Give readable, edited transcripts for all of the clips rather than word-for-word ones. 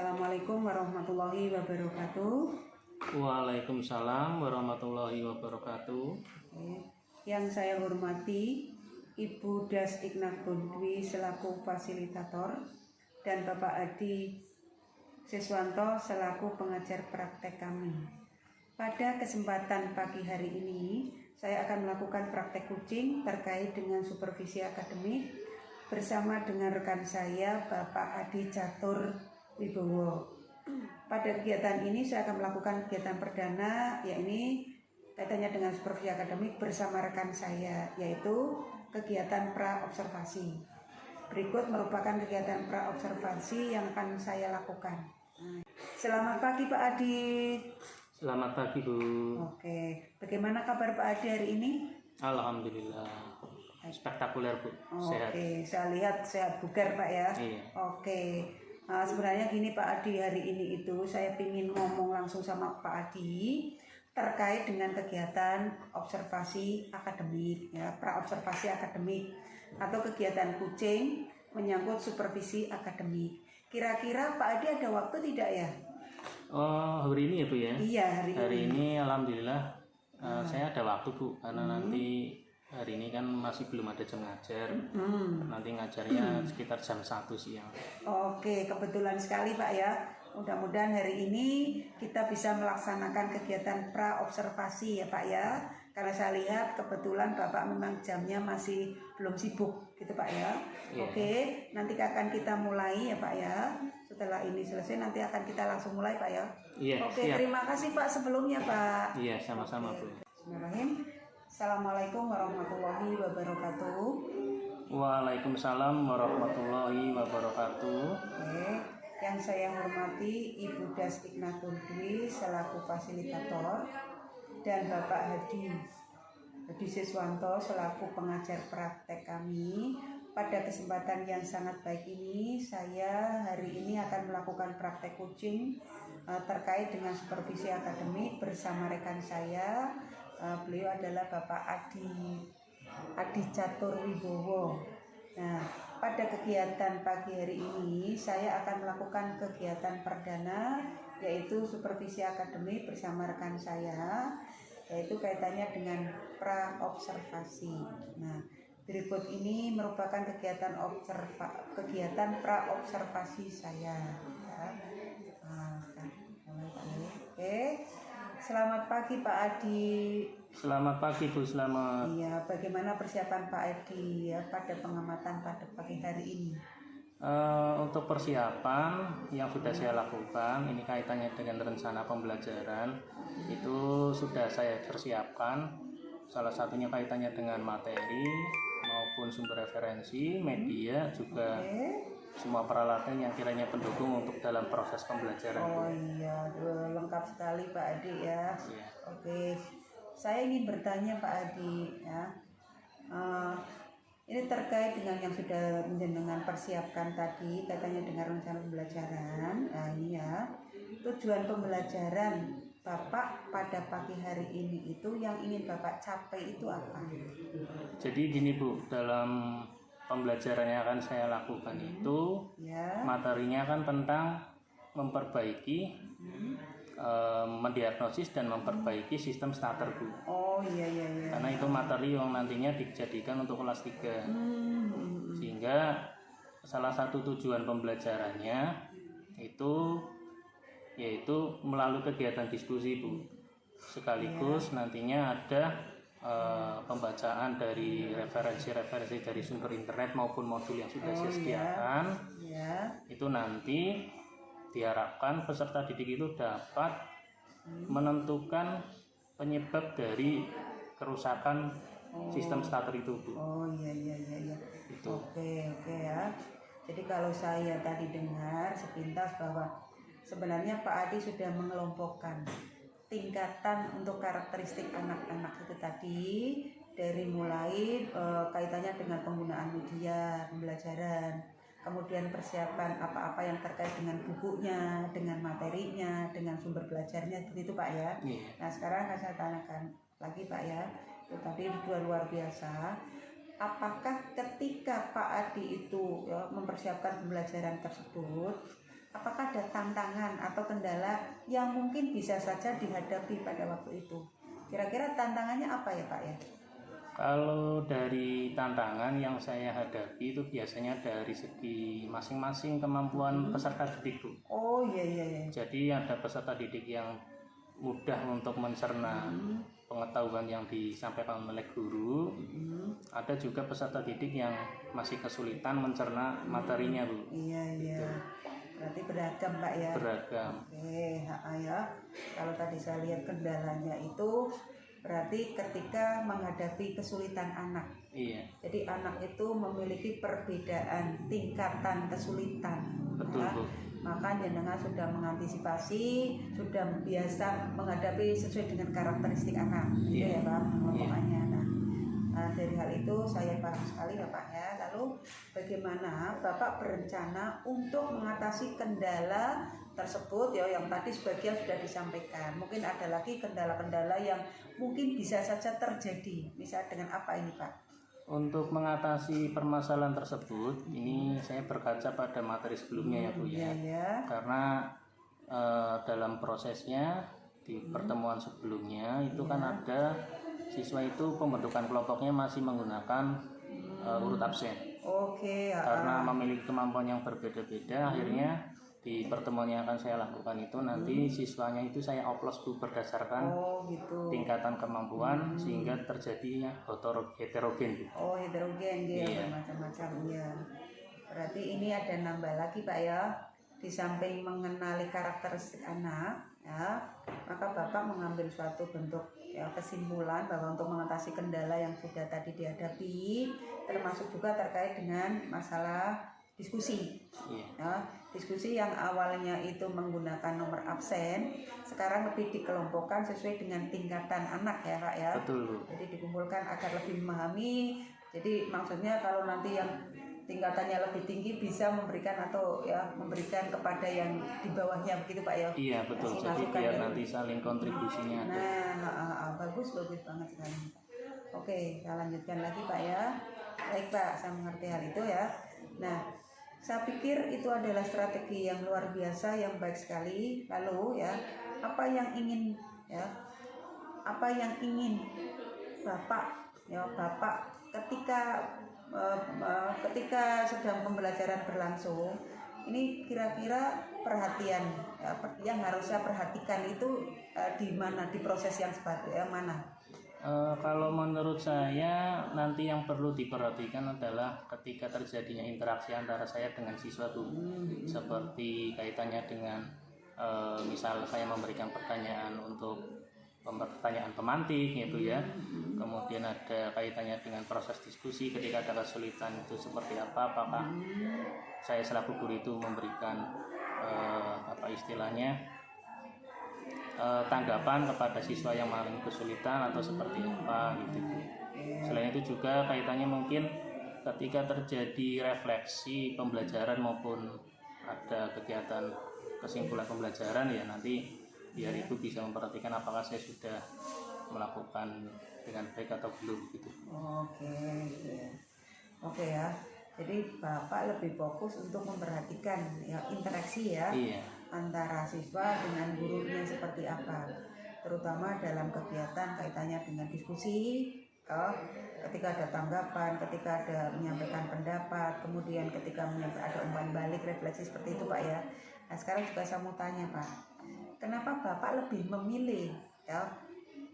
Assalamualaikum warahmatullahi wabarakatuh. Waalaikumsalam warahmatullahi wabarakatuh. Yang saya hormati Ibu Das Ignatun Dwi selaku fasilitator dan Bapak Adi Siswanto selaku pengajar praktek kami. Pada kesempatan pagi hari ini, saya akan melakukan praktek kucing terkait dengan supervisi akademik bersama dengan rekan saya Bapak Adi Catur Wibowo. Pada kegiatan ini saya akan melakukan kegiatan perdana, yakni kaitannya dengan supervisi akademik bersama rekan saya, yaitu kegiatan pra-observasi. Berikut merupakan kegiatan pra-observasi yang akan saya lakukan. Selamat pagi Pak Adi. Selamat pagi Bu. Oke, bagaimana kabar Pak Adi hari ini? Alhamdulillah spektakuler Bu. Sehat. Oke, saya lihat sehat bugar Pak ya. Iya. Oke. Sebenarnya gini Pak Adi, hari ini itu saya ingin ngomong langsung sama Pak Adi terkait dengan kegiatan observasi akademik, ya, pra-observasi akademik atau kegiatan kucing menyangkut supervisi akademik. Kira-kira Pak Adi ada waktu tidak ya? Oh, hari ini ya Bu ya? Iya, hari ini alhamdulillah saya ada waktu Bu, karena nanti hari ini kan masih belum ada jam ngajar. Nanti ngajarnya sekitar jam 1 siang. Oke, kebetulan sekali Pak ya. Mudah-mudahan hari ini kita bisa melaksanakan kegiatan pra-observasi ya Pak ya. Karena saya lihat kebetulan Bapak memang jamnya masih belum sibuk gitu Pak ya. Yeah. Oke, nanti akan kita mulai ya Pak ya. Setelah ini selesai nanti akan kita langsung mulai Pak ya. Yeah, oke, siap. Terima kasih Pak sebelumnya Pak. Iya, sama-sama Bu. Bismillahirrahmanirrahim. Assalamualaikum warahmatullahi wabarakatuh. Waalaikumsalam warahmatullahi wabarakatuh. Oke, yang saya hormati Ibu Das Ignatun Dwi selaku fasilitator dan Bapak Hadi Siswanto selaku pengajar praktek kami. Pada kesempatan yang sangat baik ini, saya hari ini akan melakukan praktek kucing terkait dengan supervisi akademik bersama rekan saya. Beliau adalah Bapak Adi Catur Wibowo. Nah, pada kegiatan pagi hari ini saya akan melakukan kegiatan perdana, yaitu supervisi akademik bersama rekan saya, yaitu kaitannya dengan pra-observasi. Nah, berikut ini merupakan kegiatan pra-observasi saya. Oke. Selamat pagi Pak Adi. Selamat pagi Bu, selamat. Iya, bagaimana persiapan Pak Adi ya pada pengamatan pada pagi hari ini? Untuk persiapan yang sudah saya lakukan, ini kaitannya dengan rencana pembelajaran, itu sudah saya persiapkan. Salah satunya kaitannya dengan materi maupun sumber referensi, media, juga semua peralatan yang kiranya pendukung untuk dalam proses pembelajaran. Oh iya, lengkap sekali Pak Adi ya. Iya. Oke, saya ingin bertanya Pak Adi ya. Ini terkait dengan yang sudah menjenengan persiapkan tadi, katanya dengan rencana pembelajaran. Nah, ini ya, tujuan pembelajaran Bapak pada pagi hari ini itu yang ingin Bapak capai itu apa? Jadi gini Bu, dalam pembelajaran yang akan saya lakukan itu ya, materinya kan tentang memperbaiki, mendiagnosis dan memperbaiki sistem starter Bu. Oh iya. Karena itu materi yang nantinya dijadikan untuk kelas 3. Sehingga salah satu tujuan pembelajarannya itu yaitu melalui kegiatan diskusi Bu. Sekaligus nantinya ada pembacaan dari referensi-referensi dari sumber internet maupun modul yang sudah saya sediakan. Itu nanti diharapkan peserta didik itu dapat menentukan penyebab dari kerusakan sistem starter itu Bu. Oh iya. Itu. Oke ya. Jadi kalau saya tadi dengar sepintas bahwa sebenarnya Pak Adi sudah mengelompokkan tingkatan untuk karakteristik anak-anak itu tadi, dari mulai kaitannya dengan penggunaan media pembelajaran, kemudian persiapan apa-apa yang terkait dengan bukunya, dengan materinya, dengan sumber belajarnya, seperti itu Pak ya. Nah sekarang akan saya tanyakan lagi Pak ya, itu tadi luar biasa. Apakah ketika Pak Adi itu ya, mempersiapkan pembelajaran tersebut, apakah ada tantangan atau kendala yang mungkin bisa saja dihadapi pada waktu itu? Kira-kira tantangannya apa ya Pak ya? Kalau dari tantangan yang saya hadapi itu biasanya dari segi masing-masing kemampuan peserta didik, Bu. Oh iya. Jadi ada peserta didik yang mudah untuk mencerna pengetahuan yang disampaikan oleh guru. Ada juga peserta didik yang masih kesulitan mencerna materinya, Bu. Iya. Gitu. Berarti beragam Pak ya? Beragam. Oke, ya. Kalau tadi saya lihat kendalanya itu berarti ketika menghadapi kesulitan anak. Iya. Jadi anak itu memiliki perbedaan tingkatan kesulitan. Betul, ya. Bu. Maka jenengan sudah mengantisipasi, sudah biasa menghadapi sesuai dengan karakteristik anak. Iya. Ya Pak, pengelolaannya. Nah, dari hal itu saya paham sekali Bapak ya. Lalu bagaimana Bapak berencana untuk mengatasi kendala tersebut ya, yang tadi sebagian sudah disampaikan. Mungkin ada lagi kendala-kendala yang mungkin bisa saja terjadi. Bisa dengan apa ini Pak? Untuk mengatasi permasalahan tersebut, ini saya berkaca pada materi sebelumnya ya Bu ya. Karena dalam prosesnya di pertemuan sebelumnya itu kan ada siswa itu pembentukan kelompoknya masih menggunakan urut absen. Oke. Karena memiliki kemampuan yang berbeda-beda, akhirnya di pertemuan yang akan saya lakukan itu nanti siswanya itu saya oplos Bu berdasarkan tingkatan kemampuan sehingga terjadinya heterogen Bu. Oh heterogen ya, bermacam-macam ya. Berarti ini ada nambah lagi Pak ya, di samping mengenali karakteristik anak ya, maka Bapak mengambil suatu bentuk ya kesimpulan bahwa untuk mengatasi kendala yang sudah tadi dihadapi, termasuk juga terkait dengan masalah diskusi. Ya, diskusi yang awalnya itu menggunakan nomor absen, sekarang lebih dikelompokkan sesuai dengan tingkatan anak ya Pak ya. Betul. Jadi dikumpulkan agar lebih memahami. Jadi maksudnya kalau nanti yang tingkatannya lebih tinggi bisa memberikan atau ya memberikan kepada yang di bawahnya begitu Pak ya. Iya betul. Jadi biar nanti saling kontribusinya. Nah, bagus banget sekali. Oke, saya lanjutkan lagi Pak ya. Baik Pak, saya mengerti hal itu ya. Nah, saya pikir itu adalah strategi yang luar biasa, yang baik sekali. Lalu ya, apa yang ingin Bapak ketika sedang pembelajaran berlangsung, ini kira-kira perhatian ya, yang harus saya perhatikan itu di mana, di proses yang mana? Kalau menurut saya nanti yang perlu diperhatikan adalah ketika terjadinya interaksi antara saya dengan siswa tuh, seperti kaitannya dengan misal saya memberikan pertanyaan untuk pertanyaan pemantik gitu ya, kemudian ada kaitannya dengan proses diskusi ketika ada kesulitan itu seperti apa, apakah saya selaku guru itu memberikan tanggapan kepada siswa yang mengalami kesulitan atau seperti apa gitu. Selain itu juga kaitannya mungkin ketika terjadi refleksi pembelajaran maupun ada kegiatan kesimpulan pembelajaran ya nanti biar itu bisa memperhatikan apakah saya sudah melakukan dengan baik atau belum gitu. Oke ya. Jadi Bapak lebih fokus untuk memperhatikan ya interaksi ya. Iya. Antara siswa dengan gurunya seperti apa, terutama dalam kegiatan kaitannya dengan diskusi, ketika ada tanggapan, ketika ada menyampaikan pendapat, kemudian ketika ada umpan balik, refleksi seperti itu Pak ya. Nah sekarang juga saya mau tanya Pak, kenapa Bapak lebih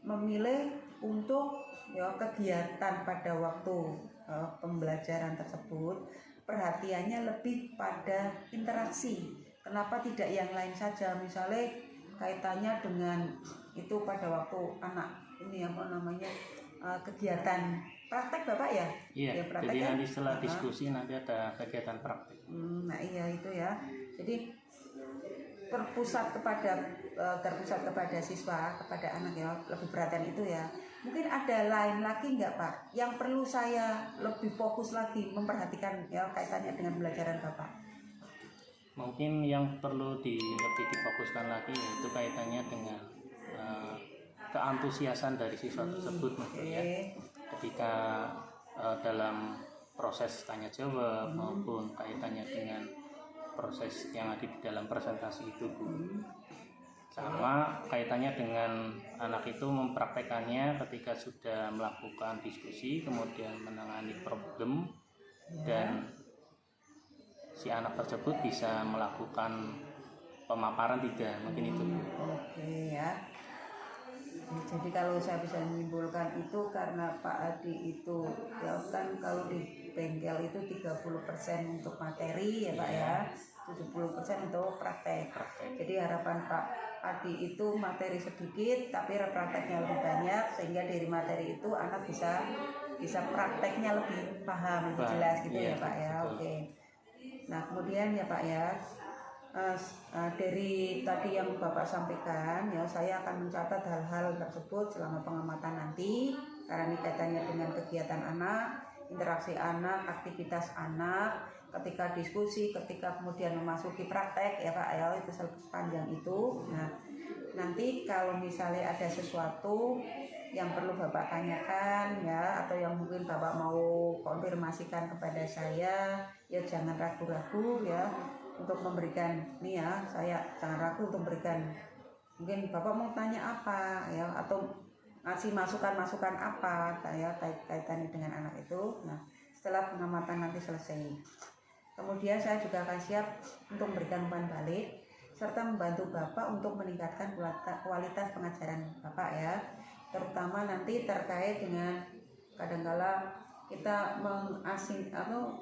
memilih untuk kegiatan pada waktu pembelajaran tersebut perhatiannya lebih pada interaksi? Kenapa tidak yang lain saja, misalnya kaitannya dengan itu pada waktu anak ini kegiatan praktek Bapak ya? Iya, jadi nanti setelah diskusi nanti ada kegiatan praktek. Nah iya itu ya, jadi terpusat kepada siswa, kepada anak ya, lebih perhatian itu ya. Mungkin ada lain lagi nggak Pak yang perlu saya lebih fokus lagi memperhatikan ya kaitannya dengan pembelajaran Bapak? Mungkin yang perlu lebih difokuskan lagi yaitu kaitannya dengan keantusiasan dari siswa tersebut ya. Ketika dalam proses tanya jawab maupun kaitannya dengan proses yang ada di dalam presentasi itu, Bu. Sama kaitannya dengan anak itu mempraktekannya ketika sudah melakukan diskusi, kemudian menangani problem, dan si anak tersebut bisa melakukan pemaparan tidak, mungkin itu. Oke ya. Jadi kalau saya bisa menyimpulkan itu karena Pak Adi itu ya kan kalau di bengkel itu 30% untuk materi ya Pak ya, 70% untuk praktek. Jadi harapan Pak Adi itu materi sedikit tapi prakteknya lebih banyak, sehingga dari materi itu anak bisa prakteknya lebih paham, lebih jelas gitu ya Pak ya. Oke. Nah kemudian ya Pak ya, dari tadi yang Bapak sampaikan ya, saya akan mencatat hal-hal tersebut selama pengamatan nanti, karena ini kaitannya dengan kegiatan anak, interaksi anak, aktivitas anak, ketika diskusi, ketika kemudian memasuki praktek ya Pak ya, itu sepanjang itu. Nah nanti kalau misalnya ada sesuatu yang perlu Bapak tanyakan ya, atau yang mungkin Bapak mau konfirmasikan kepada saya, ya jangan ragu-ragu ya untuk memberikan nih ya, saya jangan ragu untuk memberikan, mungkin Bapak mau tanya apa ya, atau ngasih masukan-masukan apa ya kaitannya dengan anak itu. Nah setelah pengamatan nanti selesai, kemudian saya juga akan siap untuk memberikan umpan balik serta membantu Bapak untuk meningkatkan kualitas pengajaran Bapak ya, terutama nanti terkait dengan kadangkala kita mengasing atau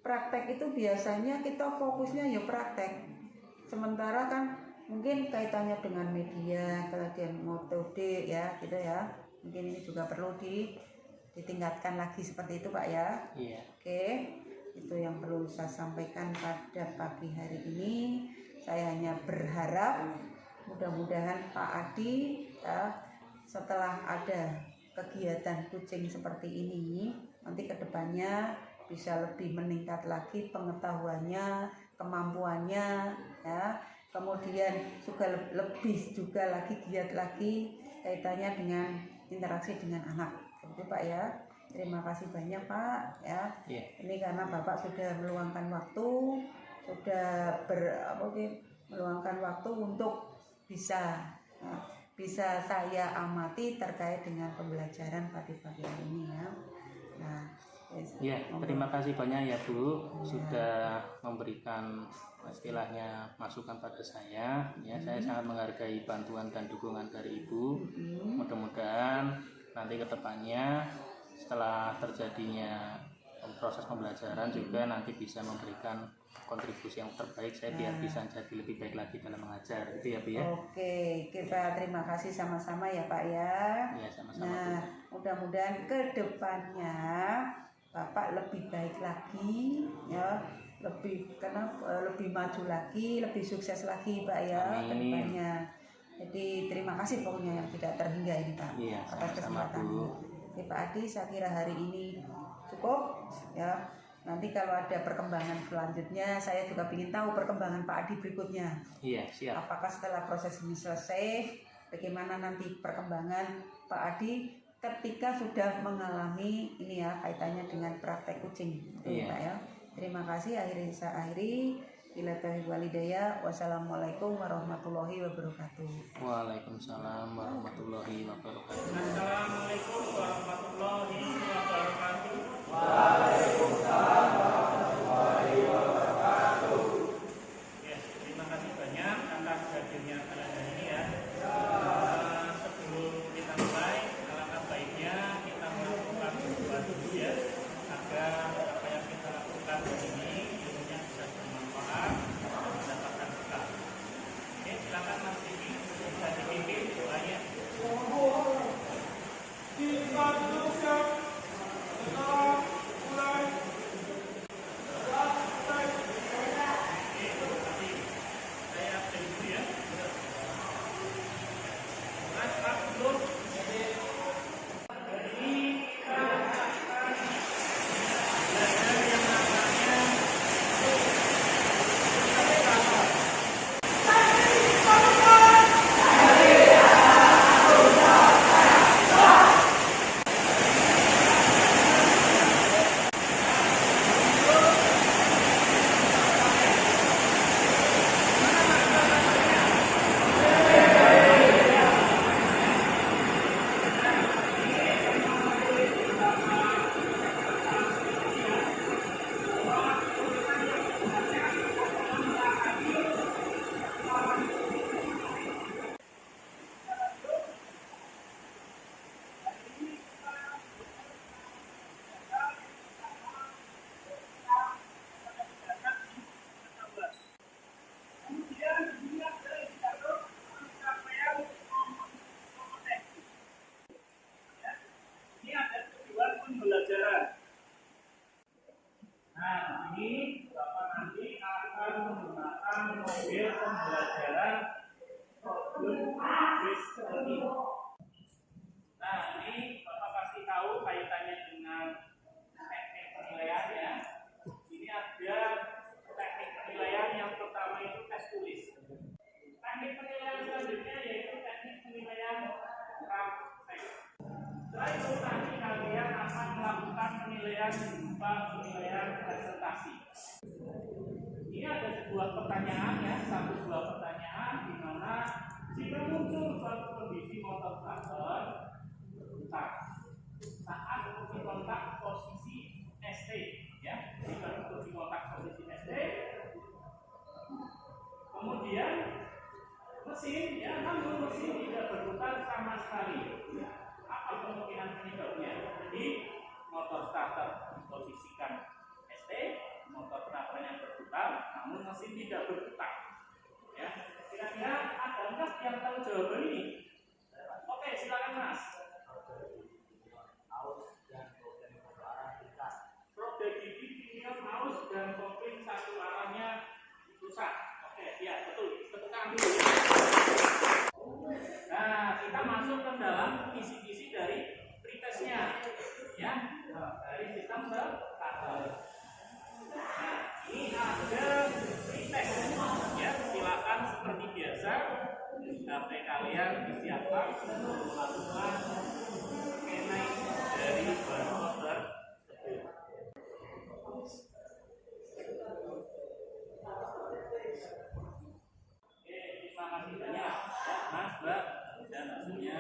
praktek itu biasanya kita fokusnya ya praktek, sementara kan mungkin kaitannya dengan media, kemudian metode ya gitu ya, mungkin ini juga perlu ditingkatkan lagi seperti itu Pak ya. Iya. Oke, itu yang perlu saya sampaikan pada pagi hari ini. Saya hanya berharap mudah-mudahan Pak Adi ya, setelah ada kegiatan kucing seperti ini, nanti kedepannya bisa lebih meningkat lagi pengetahuannya, kemampuannya ya, kemudian juga lebih juga lagi giat lagi kaitannya dengan interaksi dengan anak. Begitu Pak ya. Terima kasih banyak Pak ya. Ini karena Bapak sudah meluangkan waktu, sudah meluangkan waktu untuk bisa saya amati terkait dengan pembelajaran pada pagi hari ini ya. Nah, ya, terima kasih banyak ya Bu, sudah memberikan istilahnya masukan pada saya. Ya, saya sangat menghargai bantuan dan dukungan dari Ibu. Mudah-mudahan nanti ke depannya setelah terjadinya proses pembelajaran juga nanti bisa memberikan kontribusi yang terbaik saya biar bisa jadi lebih baik lagi dalam mengajar, gitu ya Bu ya. Oke, kita terima kasih sama-sama ya Pak ya. Ya, sama-sama. Nah, mudah-mudahan ke depannya Bapak lebih baik lagi ya, lebih maju lagi, lebih sukses lagi Pak ya ke depannya. Jadi terima kasih pokoknya yang tidak terhingga ini Pak atas kesempatannya. Oke Pak Adi, saya kira hari ini cukup ya. Nanti kalau ada perkembangan selanjutnya, saya juga ingin tahu perkembangan Pak Adi berikutnya. Iya, siap. Apakah setelah proses ini selesai, bagaimana nanti perkembangan Pak Adi ketika sudah mengalami ini ya kaitannya dengan praktek kucing, Pak ya. Terima kasih. Akhiri. Bila taufiq wal hidayah. Wassalamualaikum warahmatullahi wabarakatuh. Waalaikumsalam warahmatullahi wabarakatuh. Assalamualaikum warahmatullahi wabarakatuh. Waalaikumsalam warahmatullahi wabarakatuh. Ya, terima kasih banyak atas hadirnya kalian hari ini ya. Sebelum kita mulai, alangkah baiknya kita melakukan doa dulu ya, agar apa yang kita lakukan hari ini ilmunya bisa bermanfaat dan mendapatkan berkah. Oke, silakan Mas Diki, bisa dipimpin doanya. Kita teruskan sekarang mulai. Saya dulu ya. pembelajaran problem based learning. Nah, ini Bapak pasti tahu kaitannya dengan teknik penilaian ya. Ini ada teknik penilaian yang pertama itu tes tulis. Teknik penilaian selanjutnya yaitu teknik penilaian praktek. Setelah itu nanti kalian akan melakukan penilaian berupa penilaian presentasi. Ini ada sebuah pertanyaan ya, satu buah pertanyaan di mana jika muncul suatu kondisi motor starter berputar saat dikontak posisi ST ya, jika dikontak posisi ST, kemudian mesin ya, namun mesin tidak berputar sama sekali. Apa kemungkinan penyebabnya? Jadi motor starter diposisikan ST, motor starternya berputar, namun mesin tidak berputar. Ya, kira-kira ada nggak yang tahu jawaban ini? Oke, silakan Mas. Roda gigi pinggir mouse dan kopling satu arahnya rusak. Oke, ya betul. Tepuk tangan dulu. Nah, kita masuk ke dalam kisi-kisi dari pretestnya, ya, dari sistem starter. Nah, ini ada pretest, ya. Silakan seperti biasa, HP kalian disiapkan untuk melakukan scanning dari barcode. Terima kasih banyak ya Mas, Mbak, dan hasilnya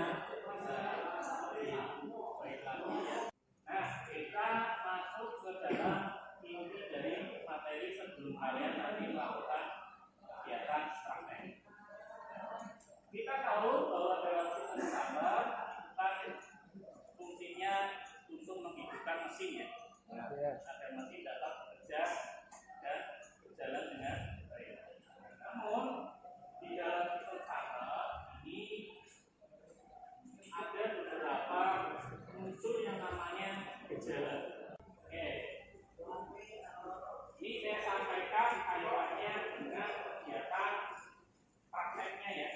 baik lagi ya. Nah, kita masuk ke dalam inti dari materi sebelum kalian nanti melakukan kegiatan praktek. Kita tahu bahwa dalam sistem starter kan fungsinya untuk menghidupkan mesin ya, agar mesin dapat bekerja dan berjalan dengan baik. Namun di dalam sistem starter ini ada beberapa unsur yang namanya gejala. Oke, ini saya sampaikan kaitannya dengan kegiatan prakteknya ya.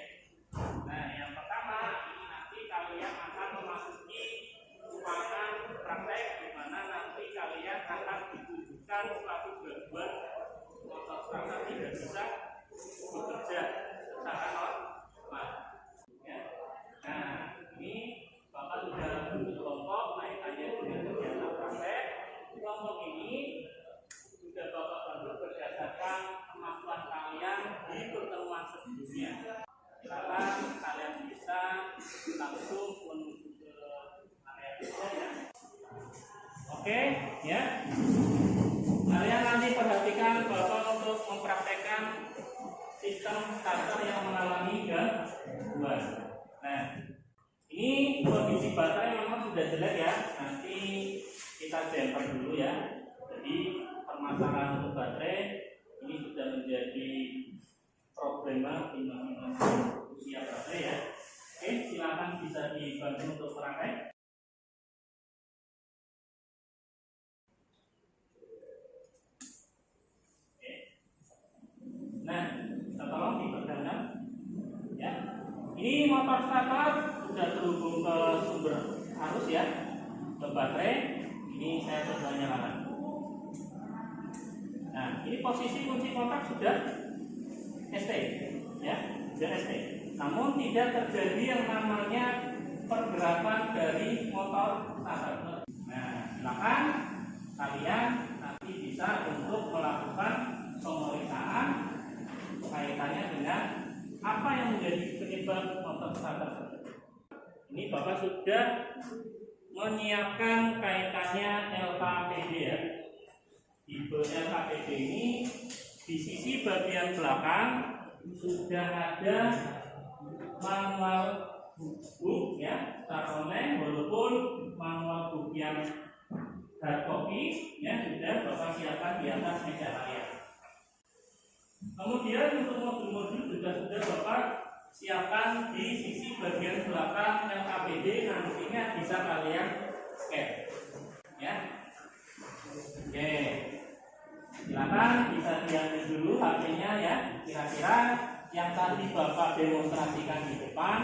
Nah, yang pertama ini nanti kalian akan memasuki ruangan praktek di mana nanti kalian akan ditunjukkan suatu gangguan motor starter tidak bisa bekerja secara normal. Ya. Nah, ini Bapak sudah bentuk kelompok kaitannya dengan kegiatan praktek. Kelompok ini sudah Bapak bentuk berdasarkan kemampuan kalian di pertemuan sebelumnya. Silakan kalian bisa langsung menuju ke area kerja ya. Oke, ya. Kalian nanti perhatikan Bapak untuk mempraktekkan sistem starter yang mengalami gangguan. Nah, ini kondisi baterai memang sudah jelek ya. Nanti kita jumper dulu ya. Jadi permasalahan untuk baterai ini sudah menjadi problema di masing-masing usia baterai ya. Oke, silakan bisa dibantu untuk praktek. Nah, tolong diperdalam ya. Ini motor starter sudah terhubung ke sumber arus ya, ke baterai. Ini saya coba nyalakan. Nah, ini posisi kunci kontak sudah ST ya, sudah ST. Namun tidak terjadi yang namanya pergerakan dari motor starter. Nah, silakan kalian nanti bisa untuk melakukan pemeriksaan kaitannya dengan apa yang menjadi penyebab motor starter. Ini Bapak sudah menyiapkan kaitannya LKPD ya. Tipe LKPD ini di sisi bagian belakang sudah ada manual book ya, secara online, walaupun manual book yang hard copy ya sudah Bapak siapkan di atas meja kalian. Kemudian untuk modul-modul sudah Bapak siapkan di sisi bagian belakang LKPD, nantinya bisa kalian scan ya. Oke, silakan bisa diambil dulu HP-nya ya. Kira-kira yang tadi Bapak demonstrasikan di depan,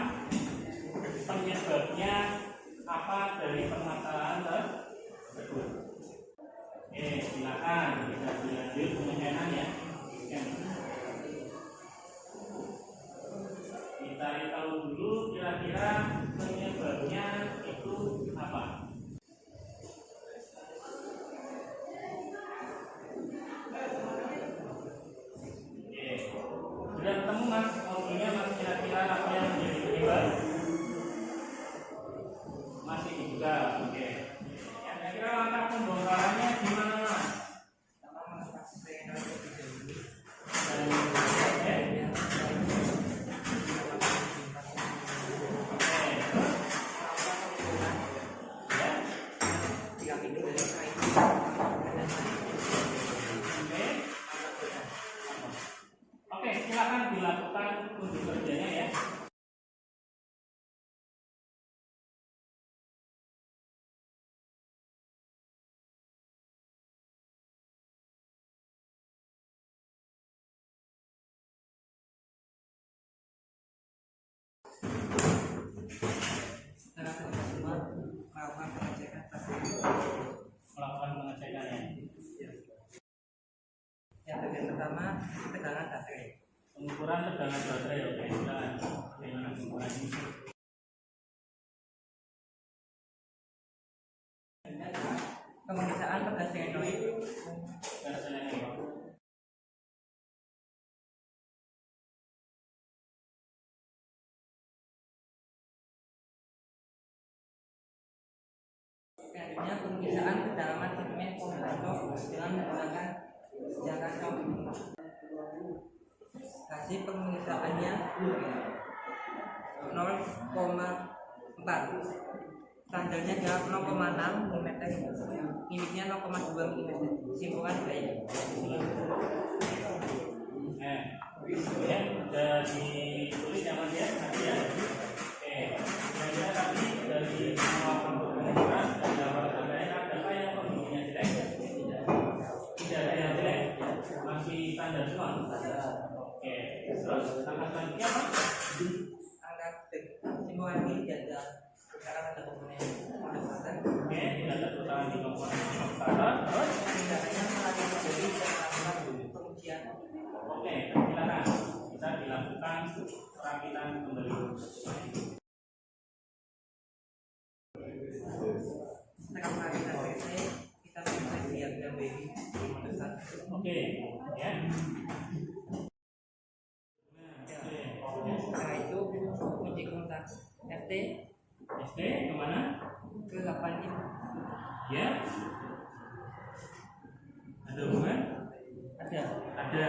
penyebabnya apa dari permasalahan tersebut. Oke, silakan bisa dilanjut penyampaian ya. Dicari tahu dulu kira-kira penyebabnya itu apa. Sudah ketemu mas modulnya mas, kira-kira apa yang menjadi penyebab? Masih dibuka, oke. Ya, kira-kira langkah pembongkarannya gimana mas? Oke, silakan dilakukan untuk kerjanya ya. Melakukan pengecekannya. Yang bagian pertama tegangan baterai. Pengukuran tegangan baterai, oke. Silakan. Bagaimana pengukurannya? Pemeriksaan pada solenoid. Selanjutnya pemeriksaan kedalaman segmen komutator dengan menggunakan jarak jauh. Hasil pemeriksaannya 0,4. Standarnya adalah 0,6 mm, limitnya 0,2 mm. Kesimpulan baik. Ya, sudah ditulis ya mas ya, nanti ya. Oke, kemudian tadi dari semua pengukuran dan dapat sampai ada yang kondisinya jelek? Tidak ada yang jelek, masih standar semua. Oke, terus langkah selanjutnya apa? Angka kesimpulan ini tidak ada komponen komutator. Oke, tidak ada persoalan di komponen komutator. Terus Tindakannya melalui metode berdasarkan pengujian. oke, silakan bisa dilakukan perakitan kembali. Setelah perakitan PC, kita memulai diagram BI besar. Oke, ya. Setelah itu kunci kontak FT SD kemana? ke 8 Ya. Ada hubungan? ada. Ada.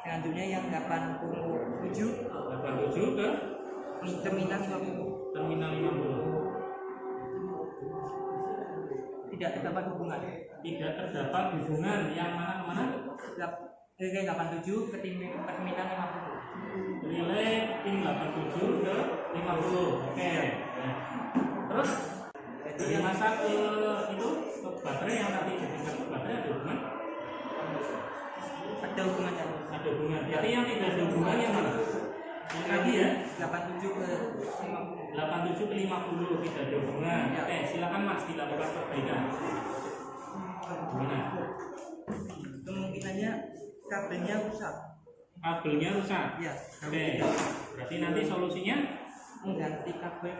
Selanjutnya yang 87 87 ke terminal 50 terminal 50. tidak terdapat hubungan. Tidak terdapat hubungan yang mana kemana? 87 ke terminal 50. Relay pin 87 ke 50. Oke. Ya. Terus dari masa ke itu ke baterai yang tadi diberikan ke baterai ada hubungan? Ada hubungannya. Ada hubungan. Jadi yang tidak ada hubungan yang mana? Yang tadi ya? 87 ke 50. 87 ke 50 tidak ada hubungan. Ya. Oke, silakan Mas dilakukan perbaikan. Gimana? Kemungkinannya kabelnya rusak. Kabelnya rusak. Ya. Oke. Berarti nanti solusinya Mengganti kabel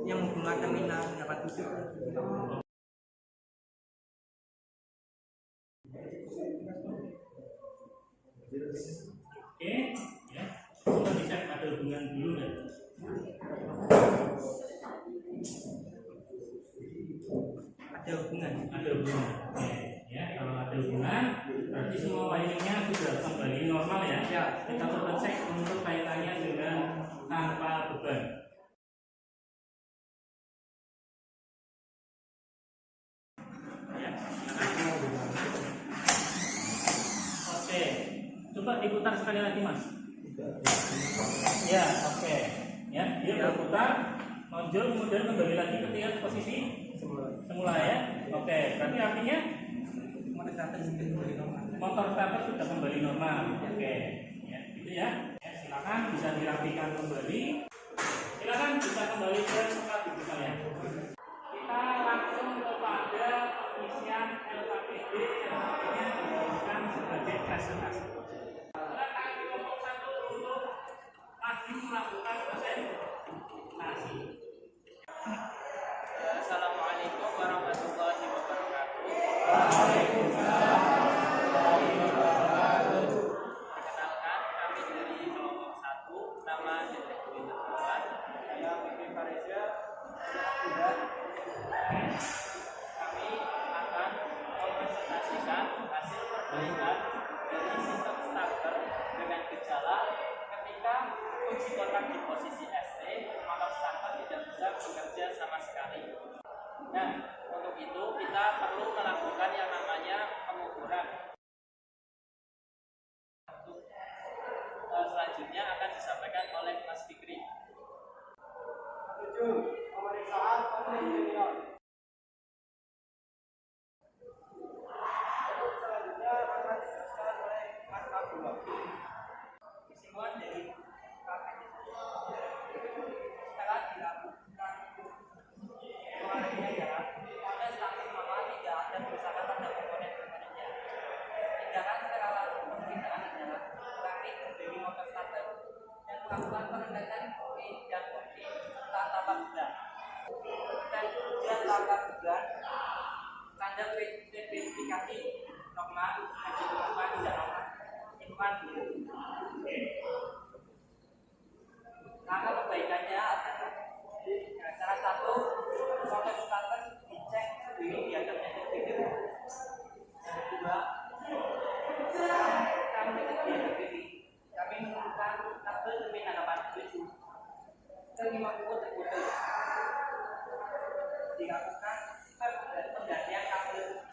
yang menghubungkan terminal 87 ke 50. oke, ya. Coba dicek ada hubungan dulu deh. Ada hubungan. Ada hubungan. Oke, ya. Kalau ada hubungan, berarti semua wiringnya sudah kembali normal ya. Ya. Kita coba cek untuk kaitannya dengan tanpa beban. Ya, silakan. Oke, coba diputar sekali lagi mas. Ya, oke. Ya, dia berputar, nonjol kemudian kembali lagi ke posisi semula ya. Oke, berarti artinya Motor starter sudah kembali normal. motor starter sudah kembali normal. Oke, ya. gitu ya. Silakan bisa dirapikan kembali. Silakan bisa kembali ke tempat duduk kalian. Kita langsung kepada pengisian LKPD yang nantinya diberikan sebagai presentasi. Silakan kelompok 1 untuk maju melakukan presentasi. Assalamualaikum warahmatullahi wabarakatuh. Perkenalkan, kami dari kelompok 1, nama Detektif Tertuan. Saya Vivi Farizia. Kami akan mempresentasikan hasil perbaikan dari sistem starter dengan gejala ketika kunci kontak di posisi ST, maka starter tidak bisa bekerja sama sekali. Nah, untuk itu kita perlu melakukan yang namanya pengukuran. Selanjutnya akan disampaikan oleh Mas Fikri. 7. Pemeriksaan penelitian. Selanjutnya akan dijelaskan oleh Mas Abdullah. Kesimpulan dari KPD setelah dilakukan pengukurannya adalah pada starter mama tidak ada kerusakan pada komponen-komponennya. Tindakan secara pemeriksaan adalah rakit dari motor starter dan melakukan pengecekan kopi dan kopi tanpa bulan. Tes ujian tanpa bulan standar spesifikasi norma dan ditemukan tidak norma lingkungan dulu. Maka perbaikannya adalah salah satu motor starter dicek sendiri di hadapnya video. Yang kedua, kami menemukan kabel terminal 80 ke 50 terputus. Dilakukan penggantian kabel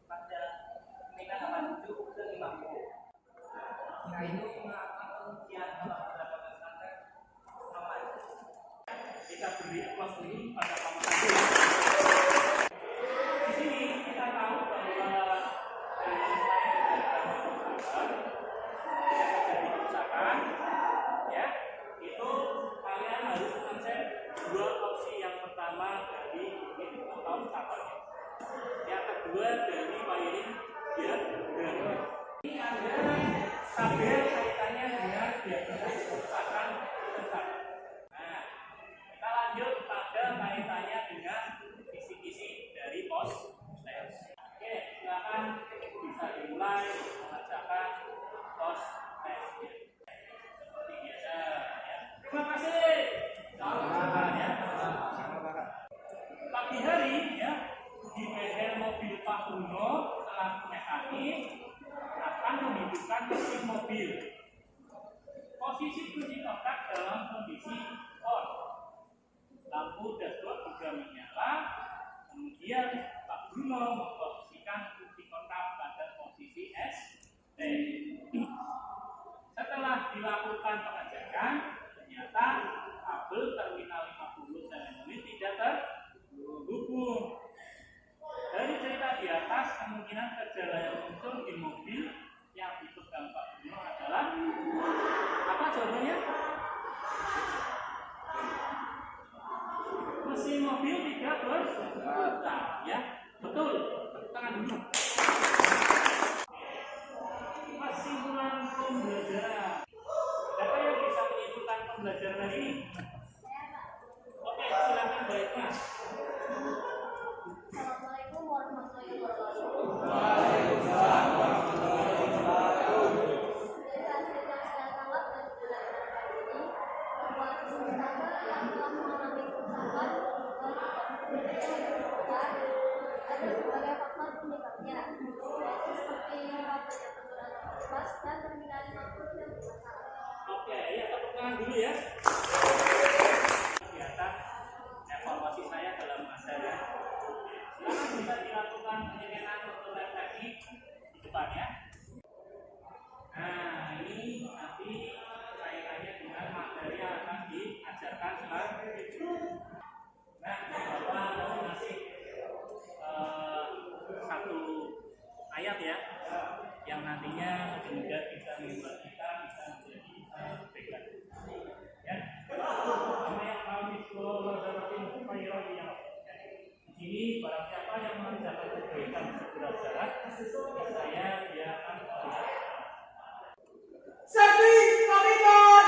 pada terminal 87 ke 50. Setelah itu melakukan pengujian beberapa standar normal. Kita beri aplaus dulu pada kamu satu. Di sini kita tahu bahwa terjadi kerusakan, ya, itu kalian harus mengecek dua opsi. Yang pertama dari ini atau starternya, yang kedua dari wiring diagram. Ini ada tabel kaitannya dengan diagnosis kerusakan besar. Nah, kita lanjut pada kaitannya dengan kisi-kisi dari pos tes. Oke, silakan bisa dimulai mengerjakan pos tesnya seperti biasa, ya. Terima kasih. Salam ya. Pagi hari, ya, di bengkel mobil Pak Bruno selaku mekanik akan menghidupkan mesin mobil. Posisi kunci kontak dalam kondisi on. Lampu dashboard juga menyala. Kemudian Pak Bruno memposisikan kunci kontak pada posisi ST. Setelah dilakukan pengecekan, ternyata kabel terminal 50 cm tidak terhubung. Dari cerita di atas, kemungkinan gejala yang muncul di mobil yang dipegang Pak Bruno adalah apa jawabannya? Mesin mobil tidak berputar, ya, betul. Tepuk tangan dulu. Kesimpulan pembelajaran. Siapa yang bisa menyimpulkan pembelajaran hari ini? Oke, silakan Mbak Eka. Assalamualaikum warahmatullahi wabarakatuh. Waalaikumsalam warahmatullahi wabarakatuh. Dari hasil yang saya tangkap dari pelajaran kali ini, bahwa sistem starter yang telah mengalami kerusakan ada berbagai faktor penyebabnya, yaitu seperti kabel yang terkena pas dan terminal 50 yang bermasalah. Oke, ya, tepuk tangan dulu ya. Kegiatan evaluasi saya dalam acara. Silakan bisa dilakukan penyegelan untuk refleksi di depan ya. Nah, ini nanti kaitannya dengan materi yang akan diajarkan selanjutnya. Nah, Bapak masih satu ayat ya, yang nantinya semoga bisa membuat kita bisa menjadi pembelajaran. Saya dia akan Safety komitmen.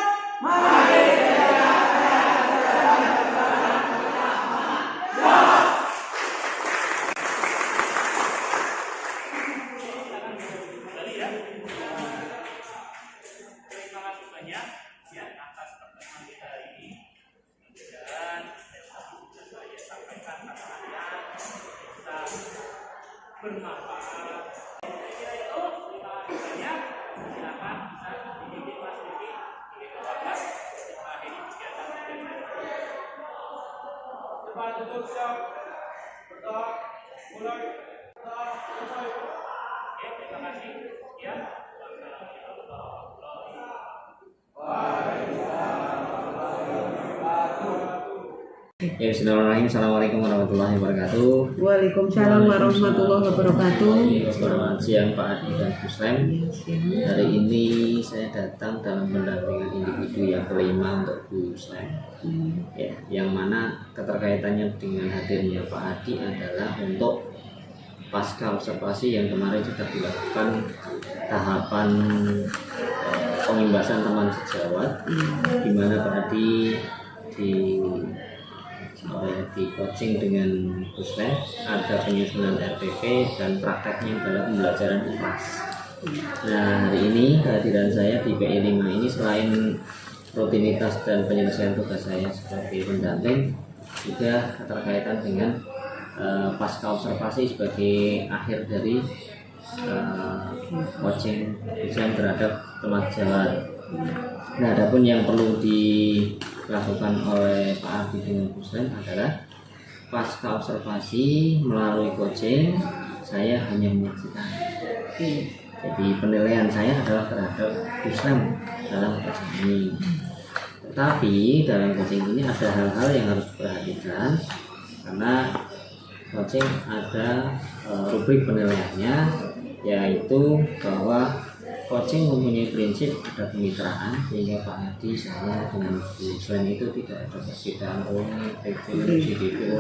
kembali ya. Terima kasih banyak ya atas pertemuan kita hari ini. Mudah-mudahan sudah saya sampaikan kata-kata bisa bermanfaat. Kira itu terima kasih banyak. Silakan bisa dibimbing Mas Diki di kelas mengakhiri kegiatan belajar. Depan tutup siap. Berdoa. Mulai. Berdoa. Selesai. Oke, terima kasih. Sekian. Ya, bismillahirrahmanirrahim. Assalamualaikum warahmatullahi wabarakatuh. Waalaikumsalam warahmatullahi wabarakatuh. Selamat siang Pak Adi dan Bu Slem. Hari ini saya datang dalam pendampingan individu yang kelima untuk Bu Slem. Ya, yang mana keterkaitannya dengan hadirnya Pak Adi adalah untuk pasca observasi yang kemarin sudah dilakukan tahapan pengimbasan teman sejawat, di mana Pak Adi di coaching dengan Puslem, ada penyusunan RPP dan prakteknya adalah pembelajaran ikhlas. Nah, hari ini kehadiran saya di PI 5 ini selain rutinitas dan penyelesaian tugas saya sebagai pendamping, juga keterkaitan dengan pasca observasi sebagai akhir dari coaching Puslem terhadap teman sejawat. Nah, adapun yang perlu dilakukan oleh Pak Ardi dengan Puslem adalah pasca observasi melalui coaching, saya hanya menyaksikan. Jadi penilaian saya adalah terhadap Puslem dalam coaching ini. Tetapi dalam coaching ini ada hal-hal yang harus diperhatikan, karena coaching ada rubrik penilaiannya, yaitu bahwa coaching mempunyai prinsip ada kemitraan, sehingga Pak Hadi, saya dengan Bu Slem itu tidak ada perbedaan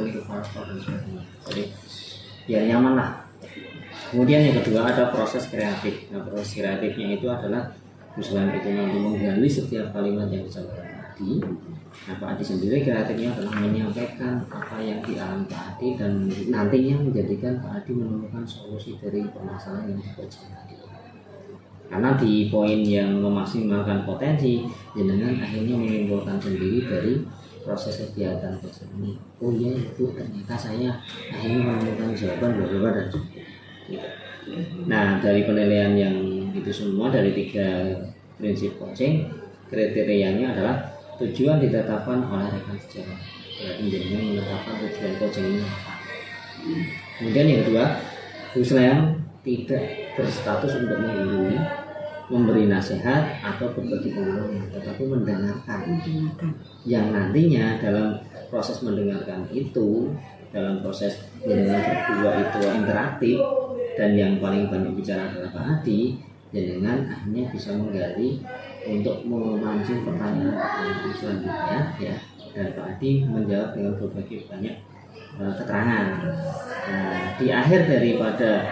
ini kepala dan sebagainya. Jadi biar nyaman lah. Kemudian yang kedua ada proses kreatif. Nah, proses kreatifnya itu adalah Bu Slem itu mampu menggali setiap kalimat yang disampaikan Pak Hadi. Nah, Pak Hadi sendiri kreatifnya adalah menyampaikan apa yang dialami Pak Hadi dan nantinya menjadikan Pak Hadi menemukan solusi dari permasalahan yang dikoaching tadi. Karena di poin yang memaksimalkan potensi, jenengan akhirnya menyimpulkan sendiri dari proses kegiatan coaching ini. Oh iya, itu ternyata saya akhirnya menemukan jawaban beberapa dan sebagainya. Nah, dari penilaian yang itu semua dari 3 prinsip coaching, kriterianya adalah tujuan ditetapkan oleh rekan sejawat. Berarti jenengan menetapkan tujuan coaching ini apa. Kemudian yang kedua, Bu Slem tidak berstatus untuk menggurui, memberi nasihat atau berbagi pengalaman, tetapi mendengarkan. Yang nantinya dalam proses mendengarkan itu, dalam proses dengan berdua itu interaktif, dan yang paling banyak bicara adalah Pak Hadi, dengan akhirnya bisa menggali untuk memancing pertanyaan selanjutnya, ya, dan Pak Hadi menjawab dengan berbagai banyak keterangan. Nah, di akhir daripada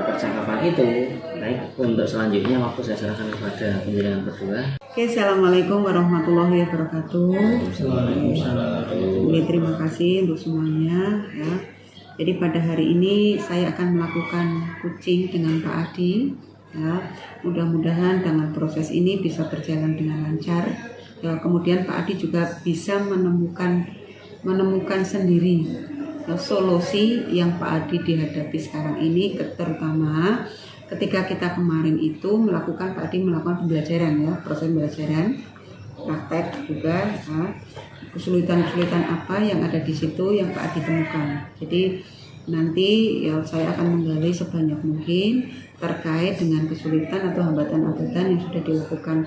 percakapan itu, baik, untuk selanjutnya waktu saya serahkan kepada penjelasan berdua. Oke, assalamualaikum warahmatullahi wabarakatuh. Oke, terima kasih untuk semuanya ya. Jadi pada hari ini saya akan melakukan coaching dengan Pak Adi ya. Mudah-mudahan dengan proses ini bisa berjalan dengan lancar ya. Kemudian Pak Adi juga bisa menemukan sendiri solusi yang Pak Adi dihadapi sekarang ini, terutama ketika kita kemarin itu melakukan pembelajaran ya, proses pembelajaran, praktek juga ya, kesulitan-kesulitan apa yang ada di situ yang Pak Adi temukan. Jadi nanti ya saya akan menggali sebanyak mungkin terkait dengan kesulitan atau hambatan-hambatan yang sudah dilakukan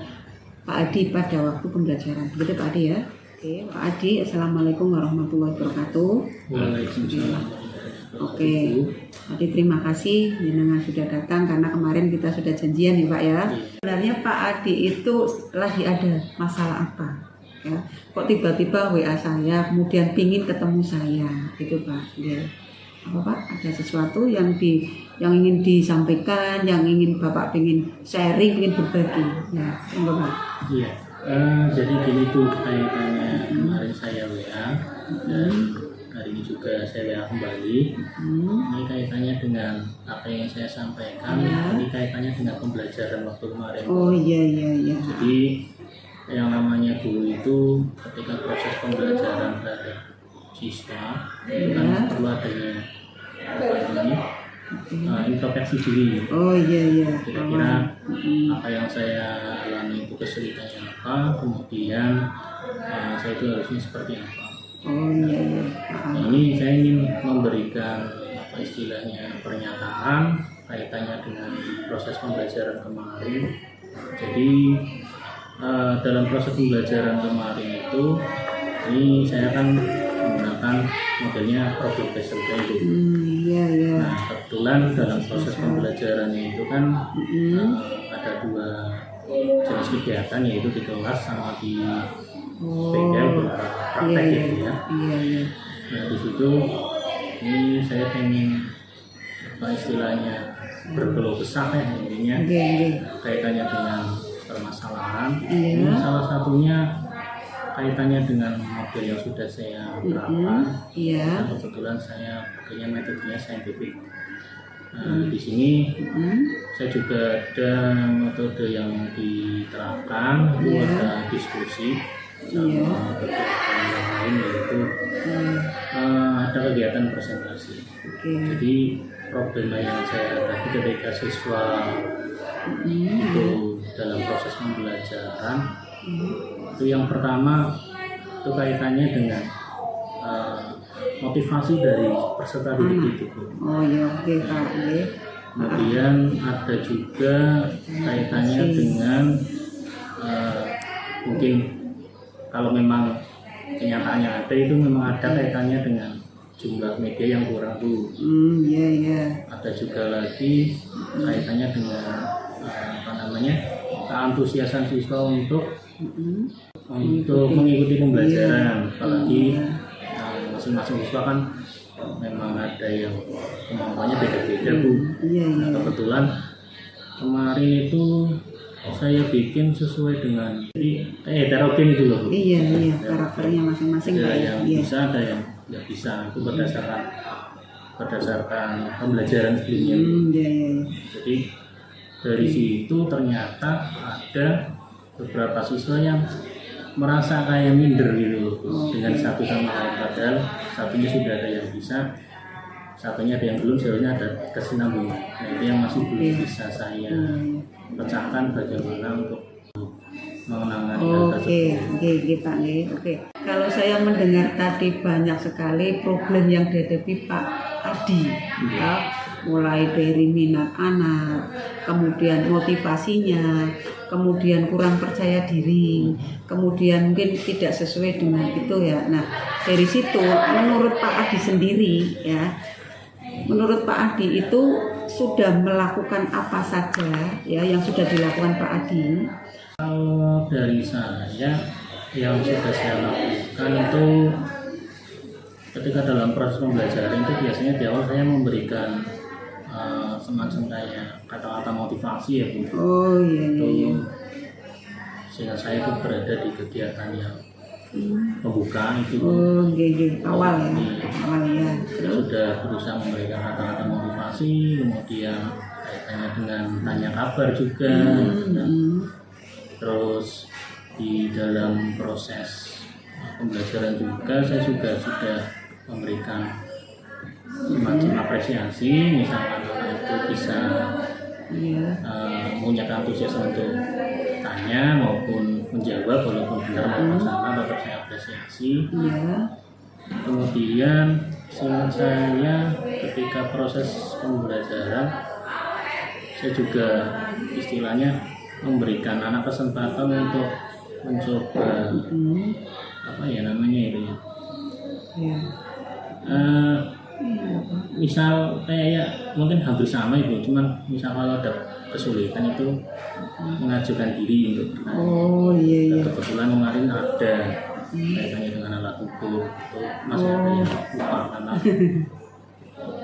Pak Adi pada waktu pembelajaran. Begitu Pak Adi ya. Oke, Pak Adi, assalamualaikum warahmatullahi wabarakatuh. Oke, Adi terima kasih jenengan sudah datang karena kemarin kita sudah janjian ya Pak ya. Sebenarnya Pak Adi itu lagi ada masalah apa? Ya, kok tiba-tiba WA saya, kemudian pingin ketemu saya, gitu Pak. Ya. apa Pak? Ada sesuatu yang ingin disampaikan, yang ingin Bapak ingin sharing, ingin berbagi. Ya, enggak Pak? Iya. Jadi gini tuh kaitannya kemarin saya WA dan hari ini juga saya WA kembali. Ini kaitannya dengan apa yang saya sampaikan. Ini kaitannya dengan pembelajaran waktu kemarin. Oh iya. Jadi yang namanya guru itu ketika proses pembelajaran terhadap siswa kan perlu adanya introspeksi diri. Oh iya. Kira-kira apa yang saya alami itu kesulitannya apa, kemudian saya itu harusnya seperti apa. Oh iya. Nah, ini saya ingin memberikan apa istilahnya pernyataan kaitannya dengan proses pembelajaran kemarin. Jadi dalam proses pembelajaran kemarin itu ini saya akan menggunakan modelnya problem based learning. Iya. Nah kebetulan dalam proses pembelajaran itu kan ada 2 jenis kegiatan, yaitu di kelas sama di bengkel berupa praktek gitu ya. Iya. Nah di situ ini saya pengen apa istilahnya berkeluh kesah ya intinya kaitannya dengan permasalahan. Ini salah satunya kaitannya dengan model yang sudah saya terapkan. Dan kebetulan saya pakainya metodenya saintifik. Nah, di sini saya juga ada metode yang diterapkan, itu ada diskusi sama kegiatan yang lain, yaitu ada kegiatan presentasi. Jadi problema yang saya hadapi ketika siswa itu dalam proses pembelajaran itu yang pertama itu kaitannya dengan motivasi dari peserta didik itu. Oh iya, oke Pak. Kemudian ada juga kaitannya dengan mungkin kalau memang kenyataannya ada, itu memang ada kaitannya dengan jumlah media yang kurang tuh. Iya. Ada juga lagi kaitannya dengan keantusiasan siswa untuk mengikuti pembelajaran. Apalagi masing-masing siswa kan memang ada yang kemampuannya beda-beda Bu. Nah, kebetulan kemarin itu saya bikin sesuai dengan heterogen itu loh Bu. Iya, karakternya masing-masing. Ada yang bisa, ada yang nggak bisa. Itu berdasarkan pembelajaran sebelumnya. Jadi dari situ ternyata ada beberapa siswa yang merasa kayak minder gitu dengan satu sama lain, padahal satunya sudah ada yang bisa, satunya ada yang belum, sebenarnya ada kesinambungan. Nah itu yang masih belum bisa saya pecahkan bagaimana untuk mengenangani hal tersebut. Pak. Oke. Kalau saya mendengar tadi banyak sekali problem yang dihadapi Pak Adi, mulai dari minat anak, kemudian motivasinya, kemudian kurang percaya diri, kemudian mungkin tidak sesuai dengan itu ya. Nah dari situ menurut Pak Adi sendiri ya, menurut Pak Adi itu sudah melakukan apa saja ya yang sudah dilakukan Pak Adi? Kalau dari saya yang sudah saya lakukan itu ketika dalam proses pembelajaran itu biasanya di awal saya memberikan semacam kayak kata-kata motivasi ya Bu. Oh iya. Sehingga saya itu berada di kegiatan yang membuka itu. Awal ya. Sudah berusaha memberikan kata-kata motivasi, kemudian kaitannya dengan tanya kabar juga. Terus di dalam proses pembelajaran juga saya juga sudah memberikan semacam apresiasi, misalkan anak itu bisa punya antusias untuk tanya maupun menjawab, walaupun benar maupun salah tetap saya apresiasi. Kemudian saya ketika proses pembelajaran saya juga istilahnya memberikan anak kesempatan untuk mencoba apa ya namanya itu ya. Misal kayak mungkin hampir sama Ibu, cuman misal kalau ada kesulitan itu mengajukan diri untuk kebetulan kemarin ada kaitannya dengan alat ukur itu masih ada yang lupa karena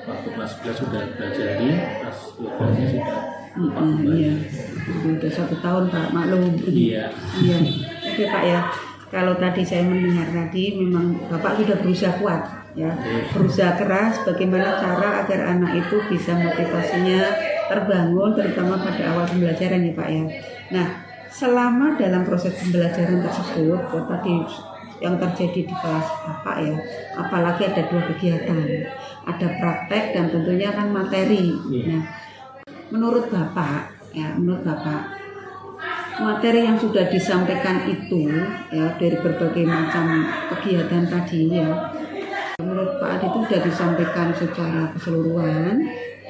waktu kelas 11 sudah pelajari, kelas 12-nya sudah lupa kembali. Iya. Sudah 1 tahun Pak, maklum. Iya. Iya. Oke Pak ya. Kalau tadi saya mendengar tadi memang Bapak sudah berusaha kuat ya. Berusaha keras bagaimana cara agar anak itu bisa motivasinya terbangun terutama pada awal pembelajaran ya Pak ya. Nah, selama dalam proses pembelajaran tersebut ya, tadi yang terjadi di kelas Bapak ya, apalagi ada 2 kegiatan, ada praktek dan tentunya kan materi. Nah, menurut Bapak ya, menurut Bapak materi yang sudah disampaikan itu ya dari berbagai macam kegiatan tadi ya, menurut Pak Adi itu sudah disampaikan secara keseluruhan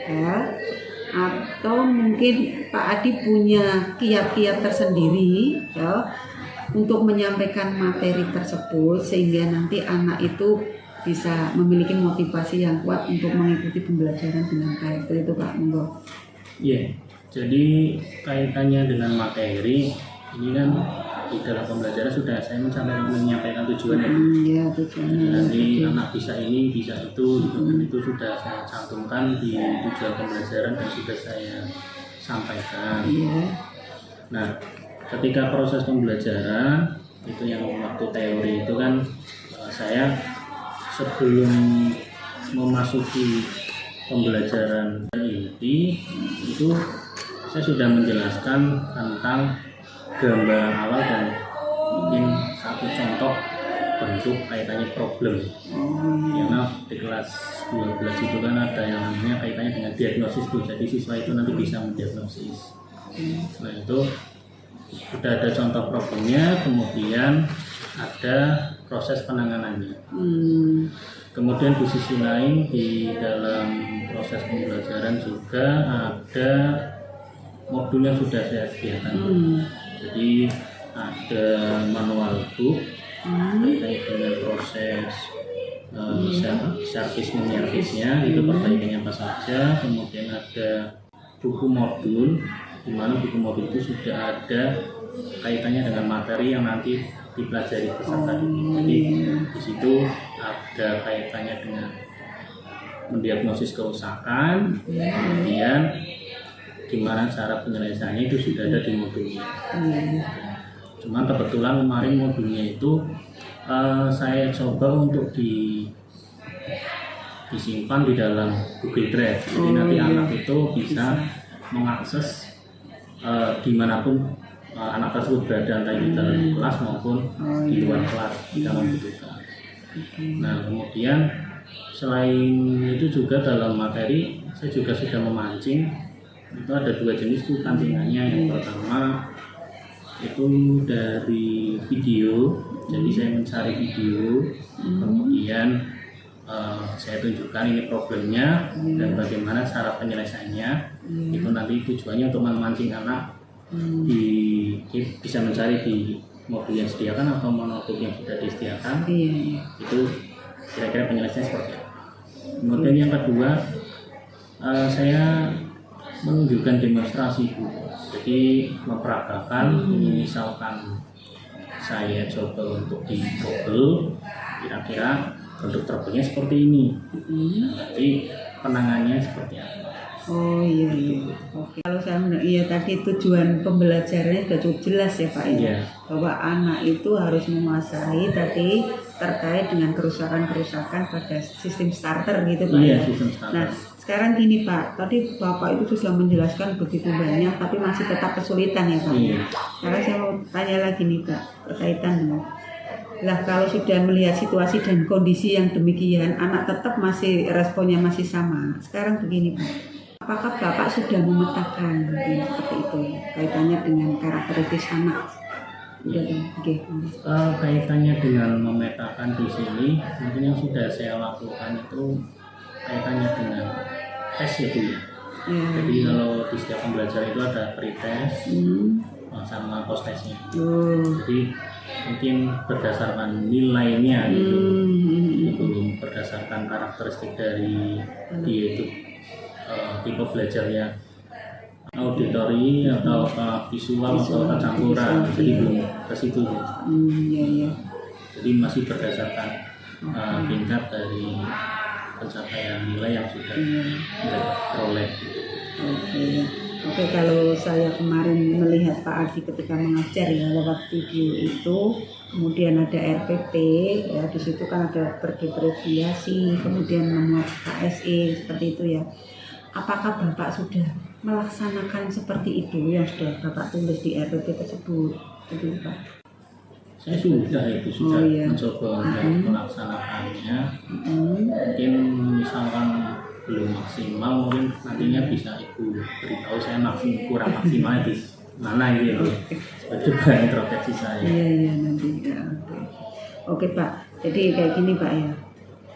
ya, atau mungkin Pak Adi punya kiat-kiat tersendiri ya untuk menyampaikan materi tersebut sehingga nanti anak itu bisa memiliki motivasi yang kuat untuk mengikuti pembelajaran dengan baik. Itu Pak, monggo. Iya, jadi kaitannya dengan materi ini kan di dalam pembelajaran sudah saya menyampaikan tujuannya. Ya, tujuannya. Jadi anak bisa ini, bisa itu, gitu. Itu sudah saya cantumkan di tujuan pembelajaran dan sudah saya sampaikan. Iya. Nah, ketika proses pembelajaran itu yang waktu teori itu kan saya sebelum memasuki pembelajaran inti itu saya sudah menjelaskan tentang gambaran awal dan mungkin satu contoh bentuk kaitannya problem. Karena di kelas 12 itu kan ada yang namanya kaitannya dengan diagnosis tuh, jadi siswa itu nanti bisa mendiagnosis. Nah itu sudah ada contoh problemnya, kemudian ada proses penanganannya. Kemudian di sisi lain di dalam proses pembelajaran juga ada modul yang sudah saya sediakan. Jadi ada manual book terkait dengan proses servis menyervisnya, itu perbaikannya apa saja. Kemudian ada buku modul, di mana buku modul itu sudah ada kaitannya dengan materi yang nanti dipelajari peserta didik. Jadi di situ ada kaitannya dengan mendiagnosis kerusakan, kemudian gimana cara penyelesaiannya itu sudah ada di modulnya. Cuman kebetulan kemarin modulnya itu saya coba untuk disimpan di dalam Google Drive. Jadi nanti anak itu bisa mengakses dimanapun anak tersebut berada, entah di dalam kelas maupun di luar kelas di dalam buku. Nah kemudian selain itu juga dalam materi saya juga sudah memancing. Itu ada 2 jenis tuh pancingannya. Yang pertama itu dari video, jadi saya mencari video, kemudian saya tunjukkan ini problemnya dan bagaimana cara penyelesaiannya. Itu nanti tujuannya untuk memancing anak bisa mencari di modul yang disediakan atau monotip yang sudah disediakan. Itu kira-kira penyelesaiannya seperti apa. Kemudian yang kedua saya menunjukkan demonstrasi, jadi memperagakan. Misalkan saya coba untuk di Google, kira-kira bentuk trouble-nya seperti ini, nanti penanganannya seperti apa. Oh iya. Oke. Kalau saya tadi tujuan pembelajarannya sudah cukup jelas ya Pak ya. Bahwa anak itu harus menguasai tadi terkait dengan kerusakan-kerusakan pada sistem starter gitu Pak. Iya, sistem starter. Nah sekarang gini Pak, tadi Bapak itu sudah menjelaskan begitu banyak tapi masih tetap kesulitan ya Pak. Sekarang saya mau tanya lagi nih Pak, berkaitan dengan kalau sudah melihat situasi dan kondisi yang demikian, anak tetap masih responnya masih sama. Sekarang begini Pak, apakah Bapak sudah memetakan seperti itu kaitannya dengan karakteristik anak? Kaitannya dengan memetakan di sini, mungkin yang sudah saya lakukan itu kaitannya dengan tes itu ya. Jadi kalau di setiap pembelajaran itu ada pretest sama post testnya. Jadi mungkin berdasarkan nilainya gitu, belum berdasarkan karakteristik dari dia itu tipe belajarnya auditori atau visual atau campuran, jadi belum ke situ. Jadi masih berdasarkan tingkat dari pencapaian nilai yang sudah diperoleh. Oke, kalau saya kemarin melihat Pak Adi ketika mengajar ya lewat video itu, kemudian ada RPP, ya di situ kan ada berdifferensiasi, kemudian memuat KSE seperti itu ya. Apakah Bapak sudah melaksanakan seperti itu yang sudah Bapak tulis di RPP tersebut, itu Pak? Saya sudah mencoba untuk melaksanakannya. Mungkin misalkan belum maksimal, mungkin nantinya bisa Ibu beritahu saya kurang maksimal di mana gitu. Itu bahan introspeksi saya. Iya nanti ya. Oke Pak, jadi kayak gini Pak ya.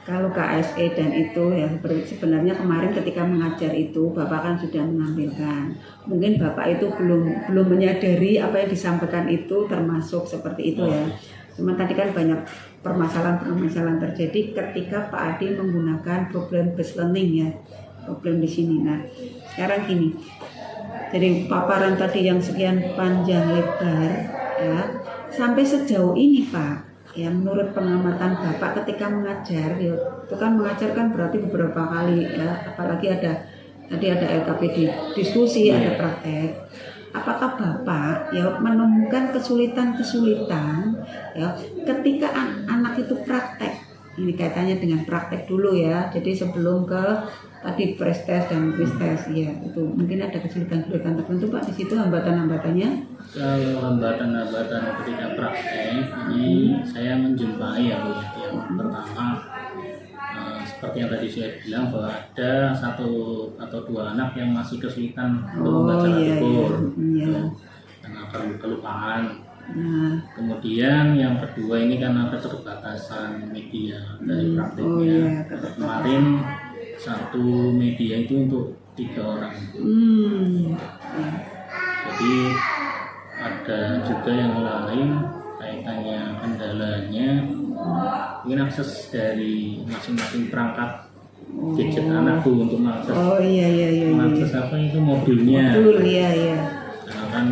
Kalau KSE dan itu ya sebenarnya kemarin ketika mengajar itu Bapak kan sudah menampilkan. Mungkin Bapak itu belum menyadari apa yang disampaikan itu termasuk seperti itu ya. Cuma tadi kan banyak permasalahan terjadi ketika Pak Adi menggunakan problem based learning ya. Problem di sini. Nah, sekarang gini. Jadi paparan tadi yang sekian panjang lebar ya, sampai sejauh ini Pak, ya menurut pengamatan Bapak ketika mengajar ya, itu kan mengajar kan berarti beberapa kali ya, apalagi tadi ada LKP diskusi, ada praktek. Apakah Bapak ya menemukan kesulitan ya ketika anak itu praktek? Ini kaitannya dengan praktek dulu ya. Jadi sebelum ke tadi press test dan quiz test ya, itu mungkin ada kesulitan tertentu Pak di situ, hambatan-hambatannya. Kalau hambatan-hambatan ketika praktek ini saya menjumpai ya Bu. Yang pertama seperti yang tadi saya bilang bahwa ada 1 atau 2 anak yang masih kesulitan untuk membaca tutur karena kelupaan. Kemudian yang kedua ini karena keterbatasan media dari prakteknya. Kemarin 1 media itu untuk 3 orang. Jadi ada juga yang lain kaitannya kendalanya mungkin akses dari masing-masing perangkat gadget anak Bu untuk mengakses mengakses apa itu mobilnya. Karena kan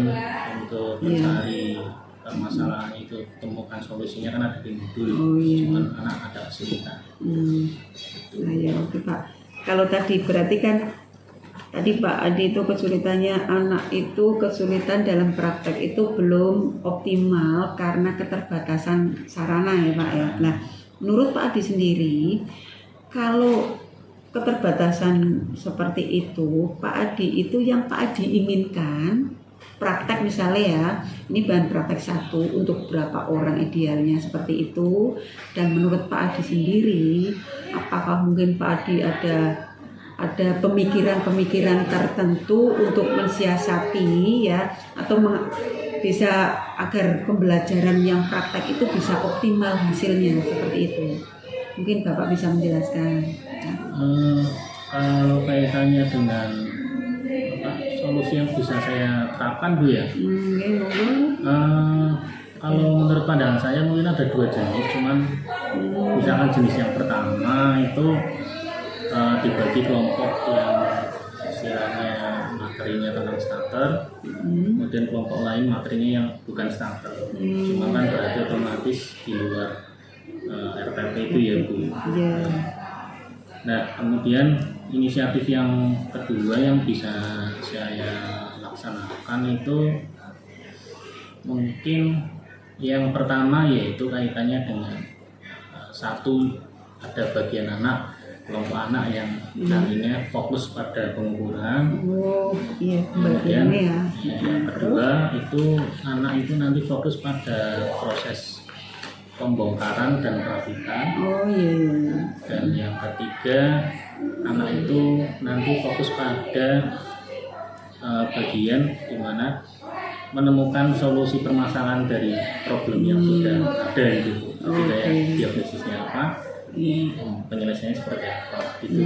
untuk mencari permasalahan itu temukan solusinya kan ada di modul. Cuman anak ada kesulitan. Nah ya oke Pak. Kalau tadi berarti kan tadi Pak Adi itu kesulitannya anak itu kesulitan dalam praktek itu belum optimal karena keterbatasan sarana ya Pak ya. Nah menurut Pak Adi sendiri kalau keterbatasan seperti itu Pak Adi itu yang Pak Adi inginkan praktek misalnya ya, ini bahan praktek 1 untuk berapa orang idealnya seperti itu. Dan menurut Pak Adi sendiri, apakah mungkin Pak Adi ada pemikiran-pemikiran tertentu untuk mensiasati ya, atau bisa agar pembelajaran yang praktek itu bisa optimal hasilnya seperti itu. Mungkin Bapak bisa menjelaskan. Kalau kaitannya dengan solusi yang bisa saya terapkan Bu ya. Kalau menurut pandangan saya mungkin ada 2 jenis, cuman misalkan jenis yang pertama itu dibagi kelompok yang istilahnya materinya tentang starter, kemudian kelompok lain materinya yang bukan starter. Cuma kan berarti otomatis di luar RPP itu ya Bu. Nah kemudian inisiatif yang kedua yang bisa saya laksanakan itu mungkin yang pertama yaitu kaitannya dengan 1 ada bagian anak, kelompok anak yang nantinya fokus pada pengukuran. Kemudian yang kedua itu anak itu nanti fokus pada proses pembongkaran dan perapikan. Dan yang ketiga anak itu nanti fokus pada bagian di mana menemukan solusi permasalahan dari problem yang sudah ada itu. Kayak diagnosisnya apa, penyelesaiannya seperti apa gitu.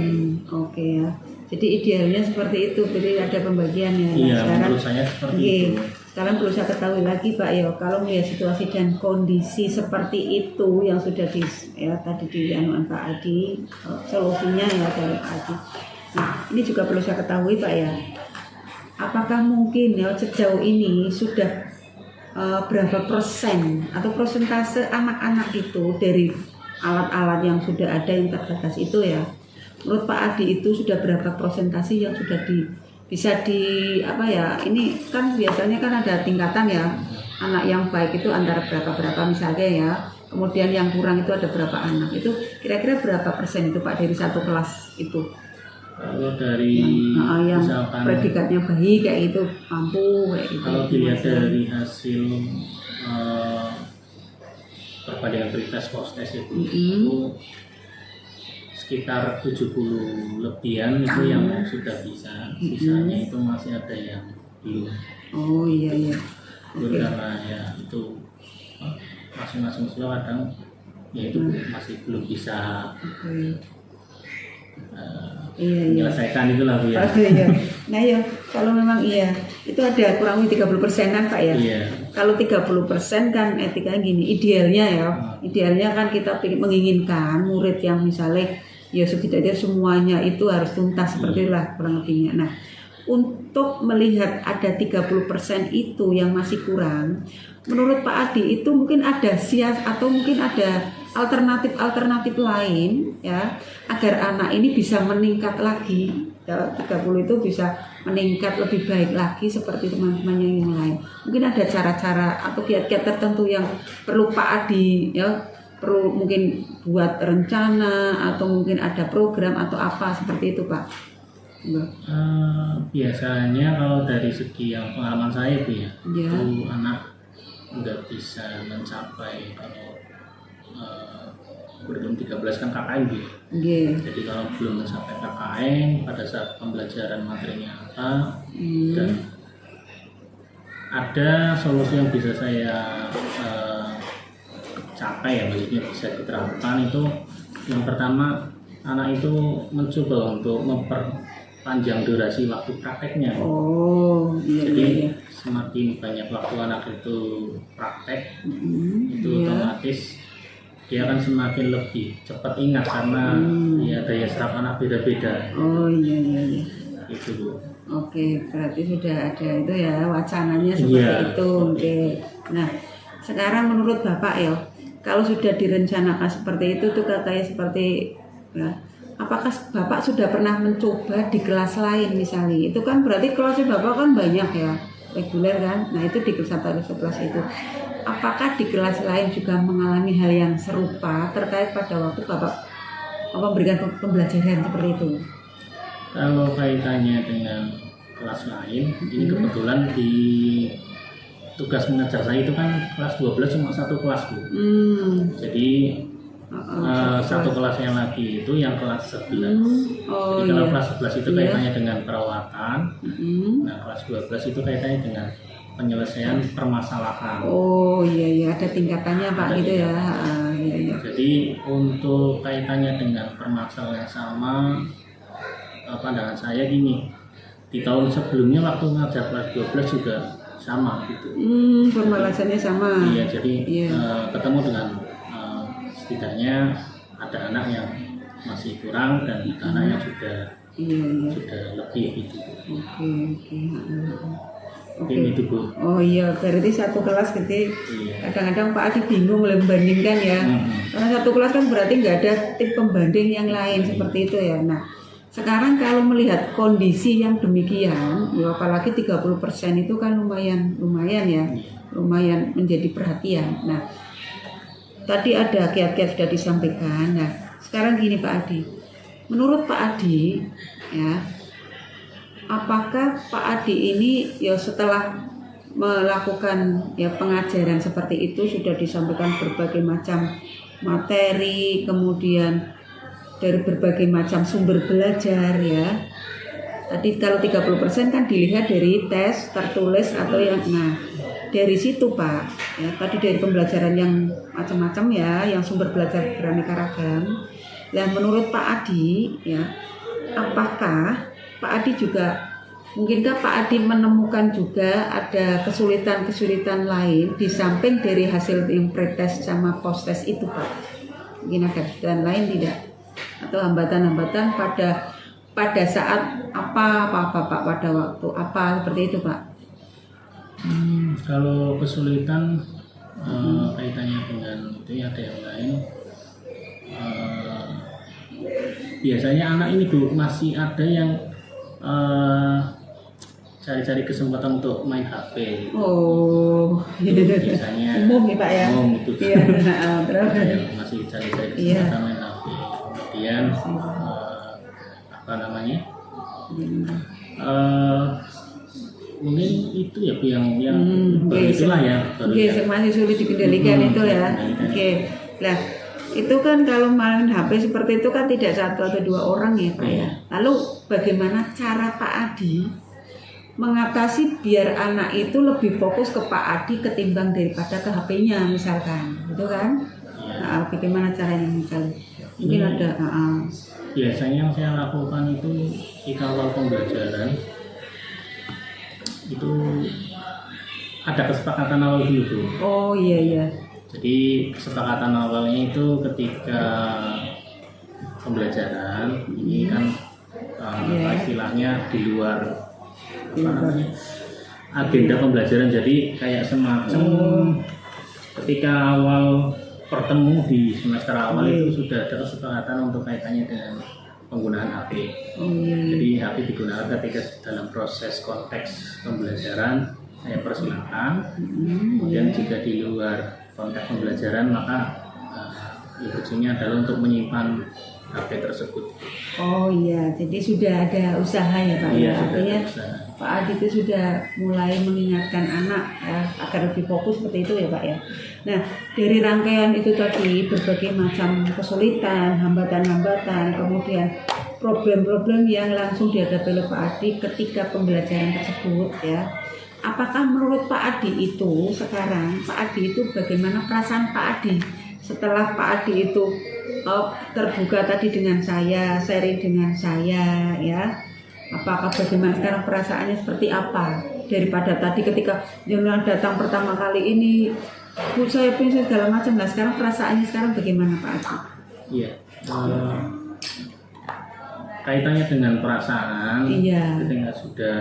Ya. Jadi idealnya seperti itu. Jadi ada pembagiannya. Iya, menurut saya seperti itu. Sekarang perlu saya ketahui lagi Pak ya, kalau melihat situasi dan kondisi seperti itu yang sudah tadi dianuan Pak Adi, solusinya ya dari Pak Adi. Nah ini juga perlu saya ketahui Pak ya, apakah mungkin ya sejauh ini sudah berapa persen atau persentase anak-anak itu dari alat-alat yang sudah ada yang terbatas itu ya, menurut Pak Adi itu sudah berapa persentase yang sudah bisa apa ya, ini kan biasanya kan ada tingkatan ya, anak yang baik itu antara berapa misalnya ya, kemudian yang kurang itu ada berapa anak, itu kira-kira berapa persen itu Pak dari satu kelas itu? Kalau dari yang misalkan predikatnya baik kayak gitu, mampu kayak gitu. Kalau dilihat dari hasil perbandingan pretest post-test itu sekitar 70 lebihan itu yang sudah bisa, sisanya itu masih ada yang belum. Oh iya. Okay. Karena ya itu masing-masing siswa kadang ya itu masih belum bisa menyelesaikan itulah Bu ya. Iya. Nah ya, kalau memang iya, itu ada kurang lebih 30%-an Pak ya. Iya. Kalau 30% kan etikanya gini, idealnya kan kita menginginkan murid yang misalnya ya setidaknya semuanya itu harus tuntas seperti itulah kurang lebihnya. Nah, untuk melihat ada 30% itu yang masih kurang, menurut Pak Adi itu mungkin ada atau mungkin ada alternatif lain ya, agar anak ini bisa meningkat lagi ya, 30 itu bisa meningkat lebih baik lagi seperti teman-temannya yang lain. Mungkin ada cara-cara atau kiat-kiat tertentu yang perlu Pak Adi ya, perlu mungkin buat rencana atau mungkin ada program atau apa seperti itu Pak. Biasanya kalau dari segi yang pengalaman saya Bu ya, itu anak nggak bisa mencapai kalau kurikulum 13 kan KKN Bu. Jadi kalau belum mencapai KKN pada saat pembelajaran materinya apa, dan ada solusi yang bisa saya capai ya, maksudnya bisa diterapkan itu. Yang pertama, anak itu mencoba untuk memperpanjang durasi waktu prakteknya. Jadi semakin banyak waktu anak itu praktek, itu otomatis dia akan semakin lebih cepat ingat karena ya daya serap anak beda-beda. Iya. Itu Bu. Oke, berarti sudah ada itu ya wacananya seperti itu. Oke. Nah, sekarang menurut Bapak ya, kalau sudah direncanakan seperti itu tuh kayak seperti ya, apakah Bapak sudah pernah mencoba di kelas lain misalnya? Itu kan berarti kelasnya Bapak kan banyak ya, reguler kan? Nah itu di kelas 11 itu. Apakah di kelas lain juga mengalami hal yang serupa terkait pada waktu Bapak memberikan pembelajaran seperti itu? Kalau kaitannya dengan kelas lain, ini kebetulan di tugas mengajar saya itu kan kelas 12 cuma satu kelas Bu. Jadi satu kelasnya lagi itu yang kelas 11. Jadi kalau kelas 11 itu kaitannya dengan perawatan. Nah kelas 12 itu kaitannya dengan penyelesaian permasalahan. Iya, ada tingkatannya Pak gitu ya. Iya. Jadi untuk kaitannya dengan permasalahan yang sama, pandangan saya gini, di tahun sebelumnya waktu ngajar kelas 12 juga sama gitu. Pembahasannya sama. Iya, jadi ketemu dengan setidaknya ada anak yang masih kurang dan ada anak yang sudah lebih gitu. Oke. Itu Bu. Oh iya, berarti satu kelas gitu. Kadang-kadang Pak Adi bingung membandingkan ya. Karena satu kelas kan berarti nggak ada tim pembanding yang lain seperti itu ya. Nah, sekarang kalau melihat kondisi yang demikian, ya apalagi 30% itu kan lumayan ya, lumayan menjadi perhatian. Nah, tadi ada kiat-kiat sudah disampaikan. Nah, sekarang gini Pak Adi, menurut Pak Adi, ya, apakah Pak Adi ini ya setelah melakukan ya pengajaran seperti itu sudah disampaikan berbagai macam materi, kemudian dari berbagai macam sumber belajar ya. Tadi kalau 30% kan dilihat dari tes tertulis atau yang dari situ Pak ya, tadi dari pembelajaran yang macam-macam ya, yang sumber belajar beraneka ragam. Dan menurut Pak Adi ya, apakah Pak Adi juga mungkinkah Pak Adi menemukan juga ada kesulitan-kesulitan lain di samping dari hasil yang pretest sama post-test itu Pak? Mungkin ada kesulitan lain tidak? Atau hambatan-hambatan pada saat apa Pak, pada waktu apa seperti itu Pak? Kalau kesulitan kaitannya dengan itu ada yang lain, biasanya anak ini Bu masih ada yang cari-cari kesempatan untuk main HP. Oh, Biasanya umum ya Pak ya. umum itu. Iya, terus. Masih cari-cari Iya. kesempatan main HP. Kemudian apa namanya? Mungkin itu ya Bu yang baru itulah ya. Baru Oke, yang- masih sulit dikendalikan itu ya. dikendalikan. Oke, lah itu kan kalau main HP seperti itu kan tidak satu atau dua orang ya Pak ya. Lalu bagaimana cara Pak Adi mengatasi biar anak itu lebih fokus ke Pak Adi ketimbang daripada ke HP-nya misalkan, gitu kan? Nah, bagaimana caranya misalnya? Mungkin ada. Biasanya yang saya lakukan itu di awal pembelajaran itu ada kesepakatan awal dulu Bu. Oh iya. Jadi kesepakatan awalnya itu ketika pembelajaran ini kan istilahnya di luar apa namanya agenda pembelajaran, jadi kayak semacam ketika awal bertemu di semester awal itu sudah ada kesepakatan untuk kaitannya dengan penggunaan HP. Jadi HP digunakan ketika dalam proses konteks pembelajaran, saya persilakan. Kemudian jika di luar konteks pembelajaran maka tujuannya adalah untuk menyimpan HP tersebut. Oh iya, jadi sudah ada usaha ya Pak Iya, ya. sudah Artinya ada usaha. Pak Adi itu sudah mulai mengingatkan anak ya, agar lebih fokus seperti itu ya Pak ya. Nah, dari rangkaian itu tadi berbagai macam kesulitan, hambatan-hambatan, kemudian problem-problem yang langsung dihadapi oleh Pak Adi ketika pembelajaran tersebut ya. Apakah menurut Pak Adi itu sekarang, Pak Adi itu bagaimana perasaan Pak Adi setelah Pak Adi itu terbuka tadi dengan saya, sharing dengan saya ya. Apakah bagaimana sekarang perasaannya seperti apa daripada tadi ketika Jonan datang pertama kali ini, Bu saya pingsan segala macam. Nah sekarang perasaannya sekarang bagaimana Pak Adi? Iya. Kaitannya dengan perasaan. Iya. Ketika sudah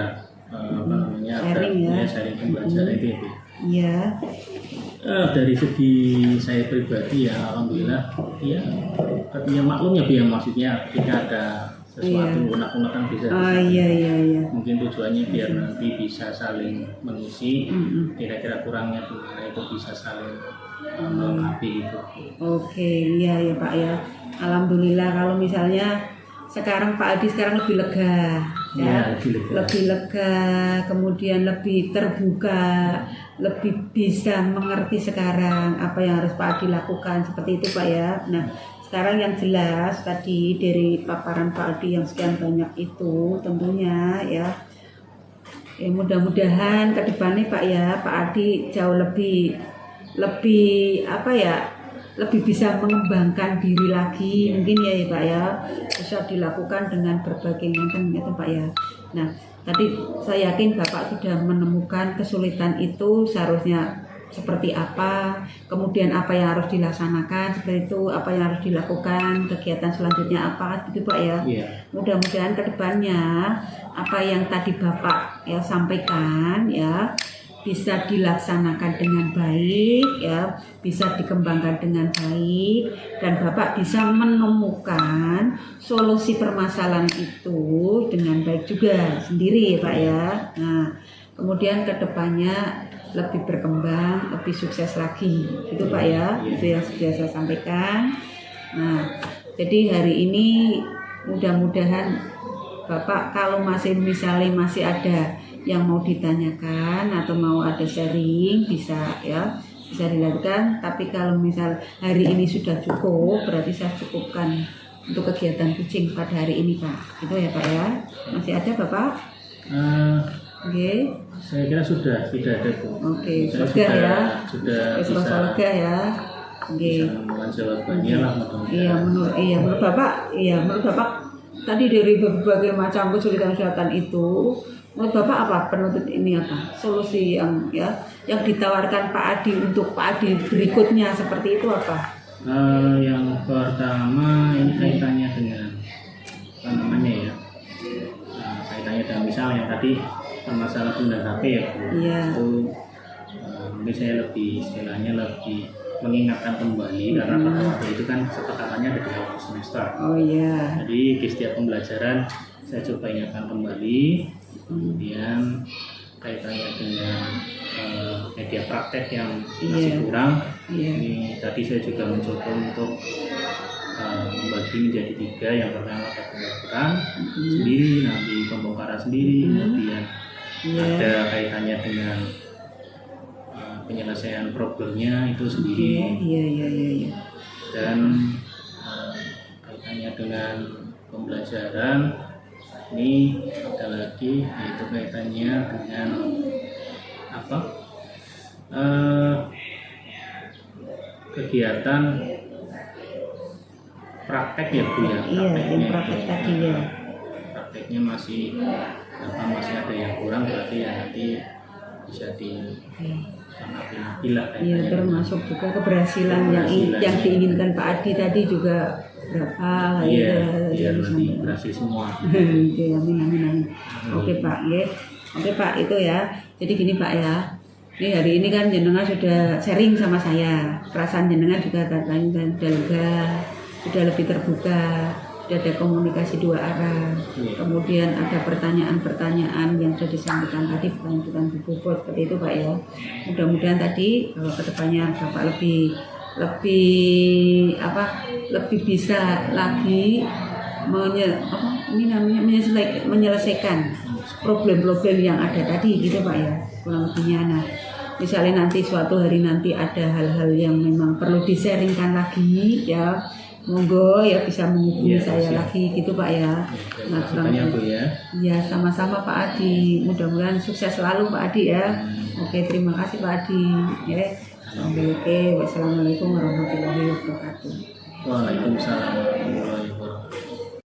apa namanya Sharing ya. sharing pembelajaran itu ya Bu. Iya. Dari segi saya pribadi ya alhamdulillah ya maklum ya Bu ya, maksudnya ketika ada sesuatu unek-unek kan bisa Iya. mungkin tujuannya biar nanti bisa saling mengisi kira-kira kurangnya di mana itu bisa saling melengkapi itu. Oke, iya ya Pak ya. Alhamdulillah kalau misalnya sekarang Pak Adi sekarang lebih lega ya, lebih lega, kemudian lebih terbuka, lebih bisa mengerti sekarang apa yang harus Pak Adi lakukan seperti itu Pak ya. Nah sekarang yang jelas tadi dari paparan Pak Adi yang sekian banyak itu tentunya ya mudah-mudahan ke depannya Pak ya, Pak Adi jauh lebih apa ya, lebih bisa mengembangkan diri lagi mungkin ya Pak ya, bisa dilakukan dengan berbagai macam itu Pak ya. Nah tadi saya yakin Bapak sudah menemukan kesulitan itu seharusnya seperti apa, kemudian apa yang harus dilaksanakan seperti itu, apa yang harus dilakukan, kegiatan selanjutnya apa gitu Pak ya. Mudah-mudahan kedepannya apa yang tadi Bapak ya sampaikan ya bisa dilaksanakan dengan baik ya, bisa dikembangkan dengan baik, dan Bapak bisa menemukan solusi permasalahan itu dengan baik juga sendiri ya Pak ya. Nah kemudian kedepannya lebih berkembang, lebih sukses lagi itu Pak ya, itu yang sudah saya sampaikan. Nah jadi hari ini mudah-mudahan Bapak kalau misalnya masih ada yang mau ditanyakan atau mau ada sharing bisa ya, bisa dilakukan. Tapi kalau misal hari ini sudah cukup, berarti saya cukupkan untuk kegiatan kucing pada hari ini Pak. Itu ya Pak ya. Masih ada Bapak? Oke. Saya kira sudah tidak ada Bu. Oke, Saya sudah ya. Sudah bisa lega ya. Oke. menemukan jawabannya lah mudah-mudahan. Menurut Bapak tadi dari berbagai macam kesulitan itu, menurut Bapak apa penuntut ini apa? Solusi yang ditawarkan Pak Adi untuk Pak Adi berikutnya seperti itu apa? Yang pertama ini kaitannya dengan apa namanya ya? Kaitannya dengan misal yang tadi masalah penggunaan HP ya Bu. Iya. Itu mungkin saya lebih istilahnya lebih mengingatkan kembali karena pada waktu itu kan kesepakatannya ada di awal semester. Oh iya. Jadi di setiap pembelajaran saya coba ingatkan kembali, kemudian kaitannya dengan media praktek yang masih kurang. Ini tadi saya juga mencoba untuk membagi menjadi 3. Yang pertama ada pembongkaran sendiri, nanti pembongkaran sendiri, kemudian ada kaitannya dengan penyelesaian problemnya itu sendiri. Dan kaitannya dengan pembelajaran ini ada lagi, yaitu kaitannya dengan apa, kegiatan praktek ya Bu ya. Yang praktek tadi ya. Prakteknya masih ada yang kurang, berarti ya nanti bisa di Iya, termasuk juga keberhasilan yang diinginkan Pak Adi tadi juga berapa. Iya, nanti berhasil semua. Amin. Oke Pak, oke Pak, itu ya. Jadi gini Pak ya, ini hari ini kan jenengan sudah sharing sama saya, perasaan jenengan juga sudah lega, sudah lebih terbuka, sudah ada komunikasi 2 arah. Kemudian ada pertanyaan-pertanyaan yang sudah disampaikan tadi, bukan bobot seperti itu Pak ya. Mudah-mudahan tadi kedepannya Bapak lebih bisa lagi menyelesaikan problem-problem yang ada tadi gitu Pak ya, kurang lebihnya. Nah, misalnya nanti suatu hari nanti ada hal-hal yang memang perlu di-sharingkan lagi ya, monggo ya bisa menghubungi saya lagi gitu Pak ya. Nah, ya sama-sama Pak Adi, mudah-mudahan sukses selalu Pak Adi ya. Oke, terima kasih Pak Adi ya. Wassalamualaikum warahmatullahi wabarakatuh. Waalaikumsalam warahmatullahi wabarakatuh.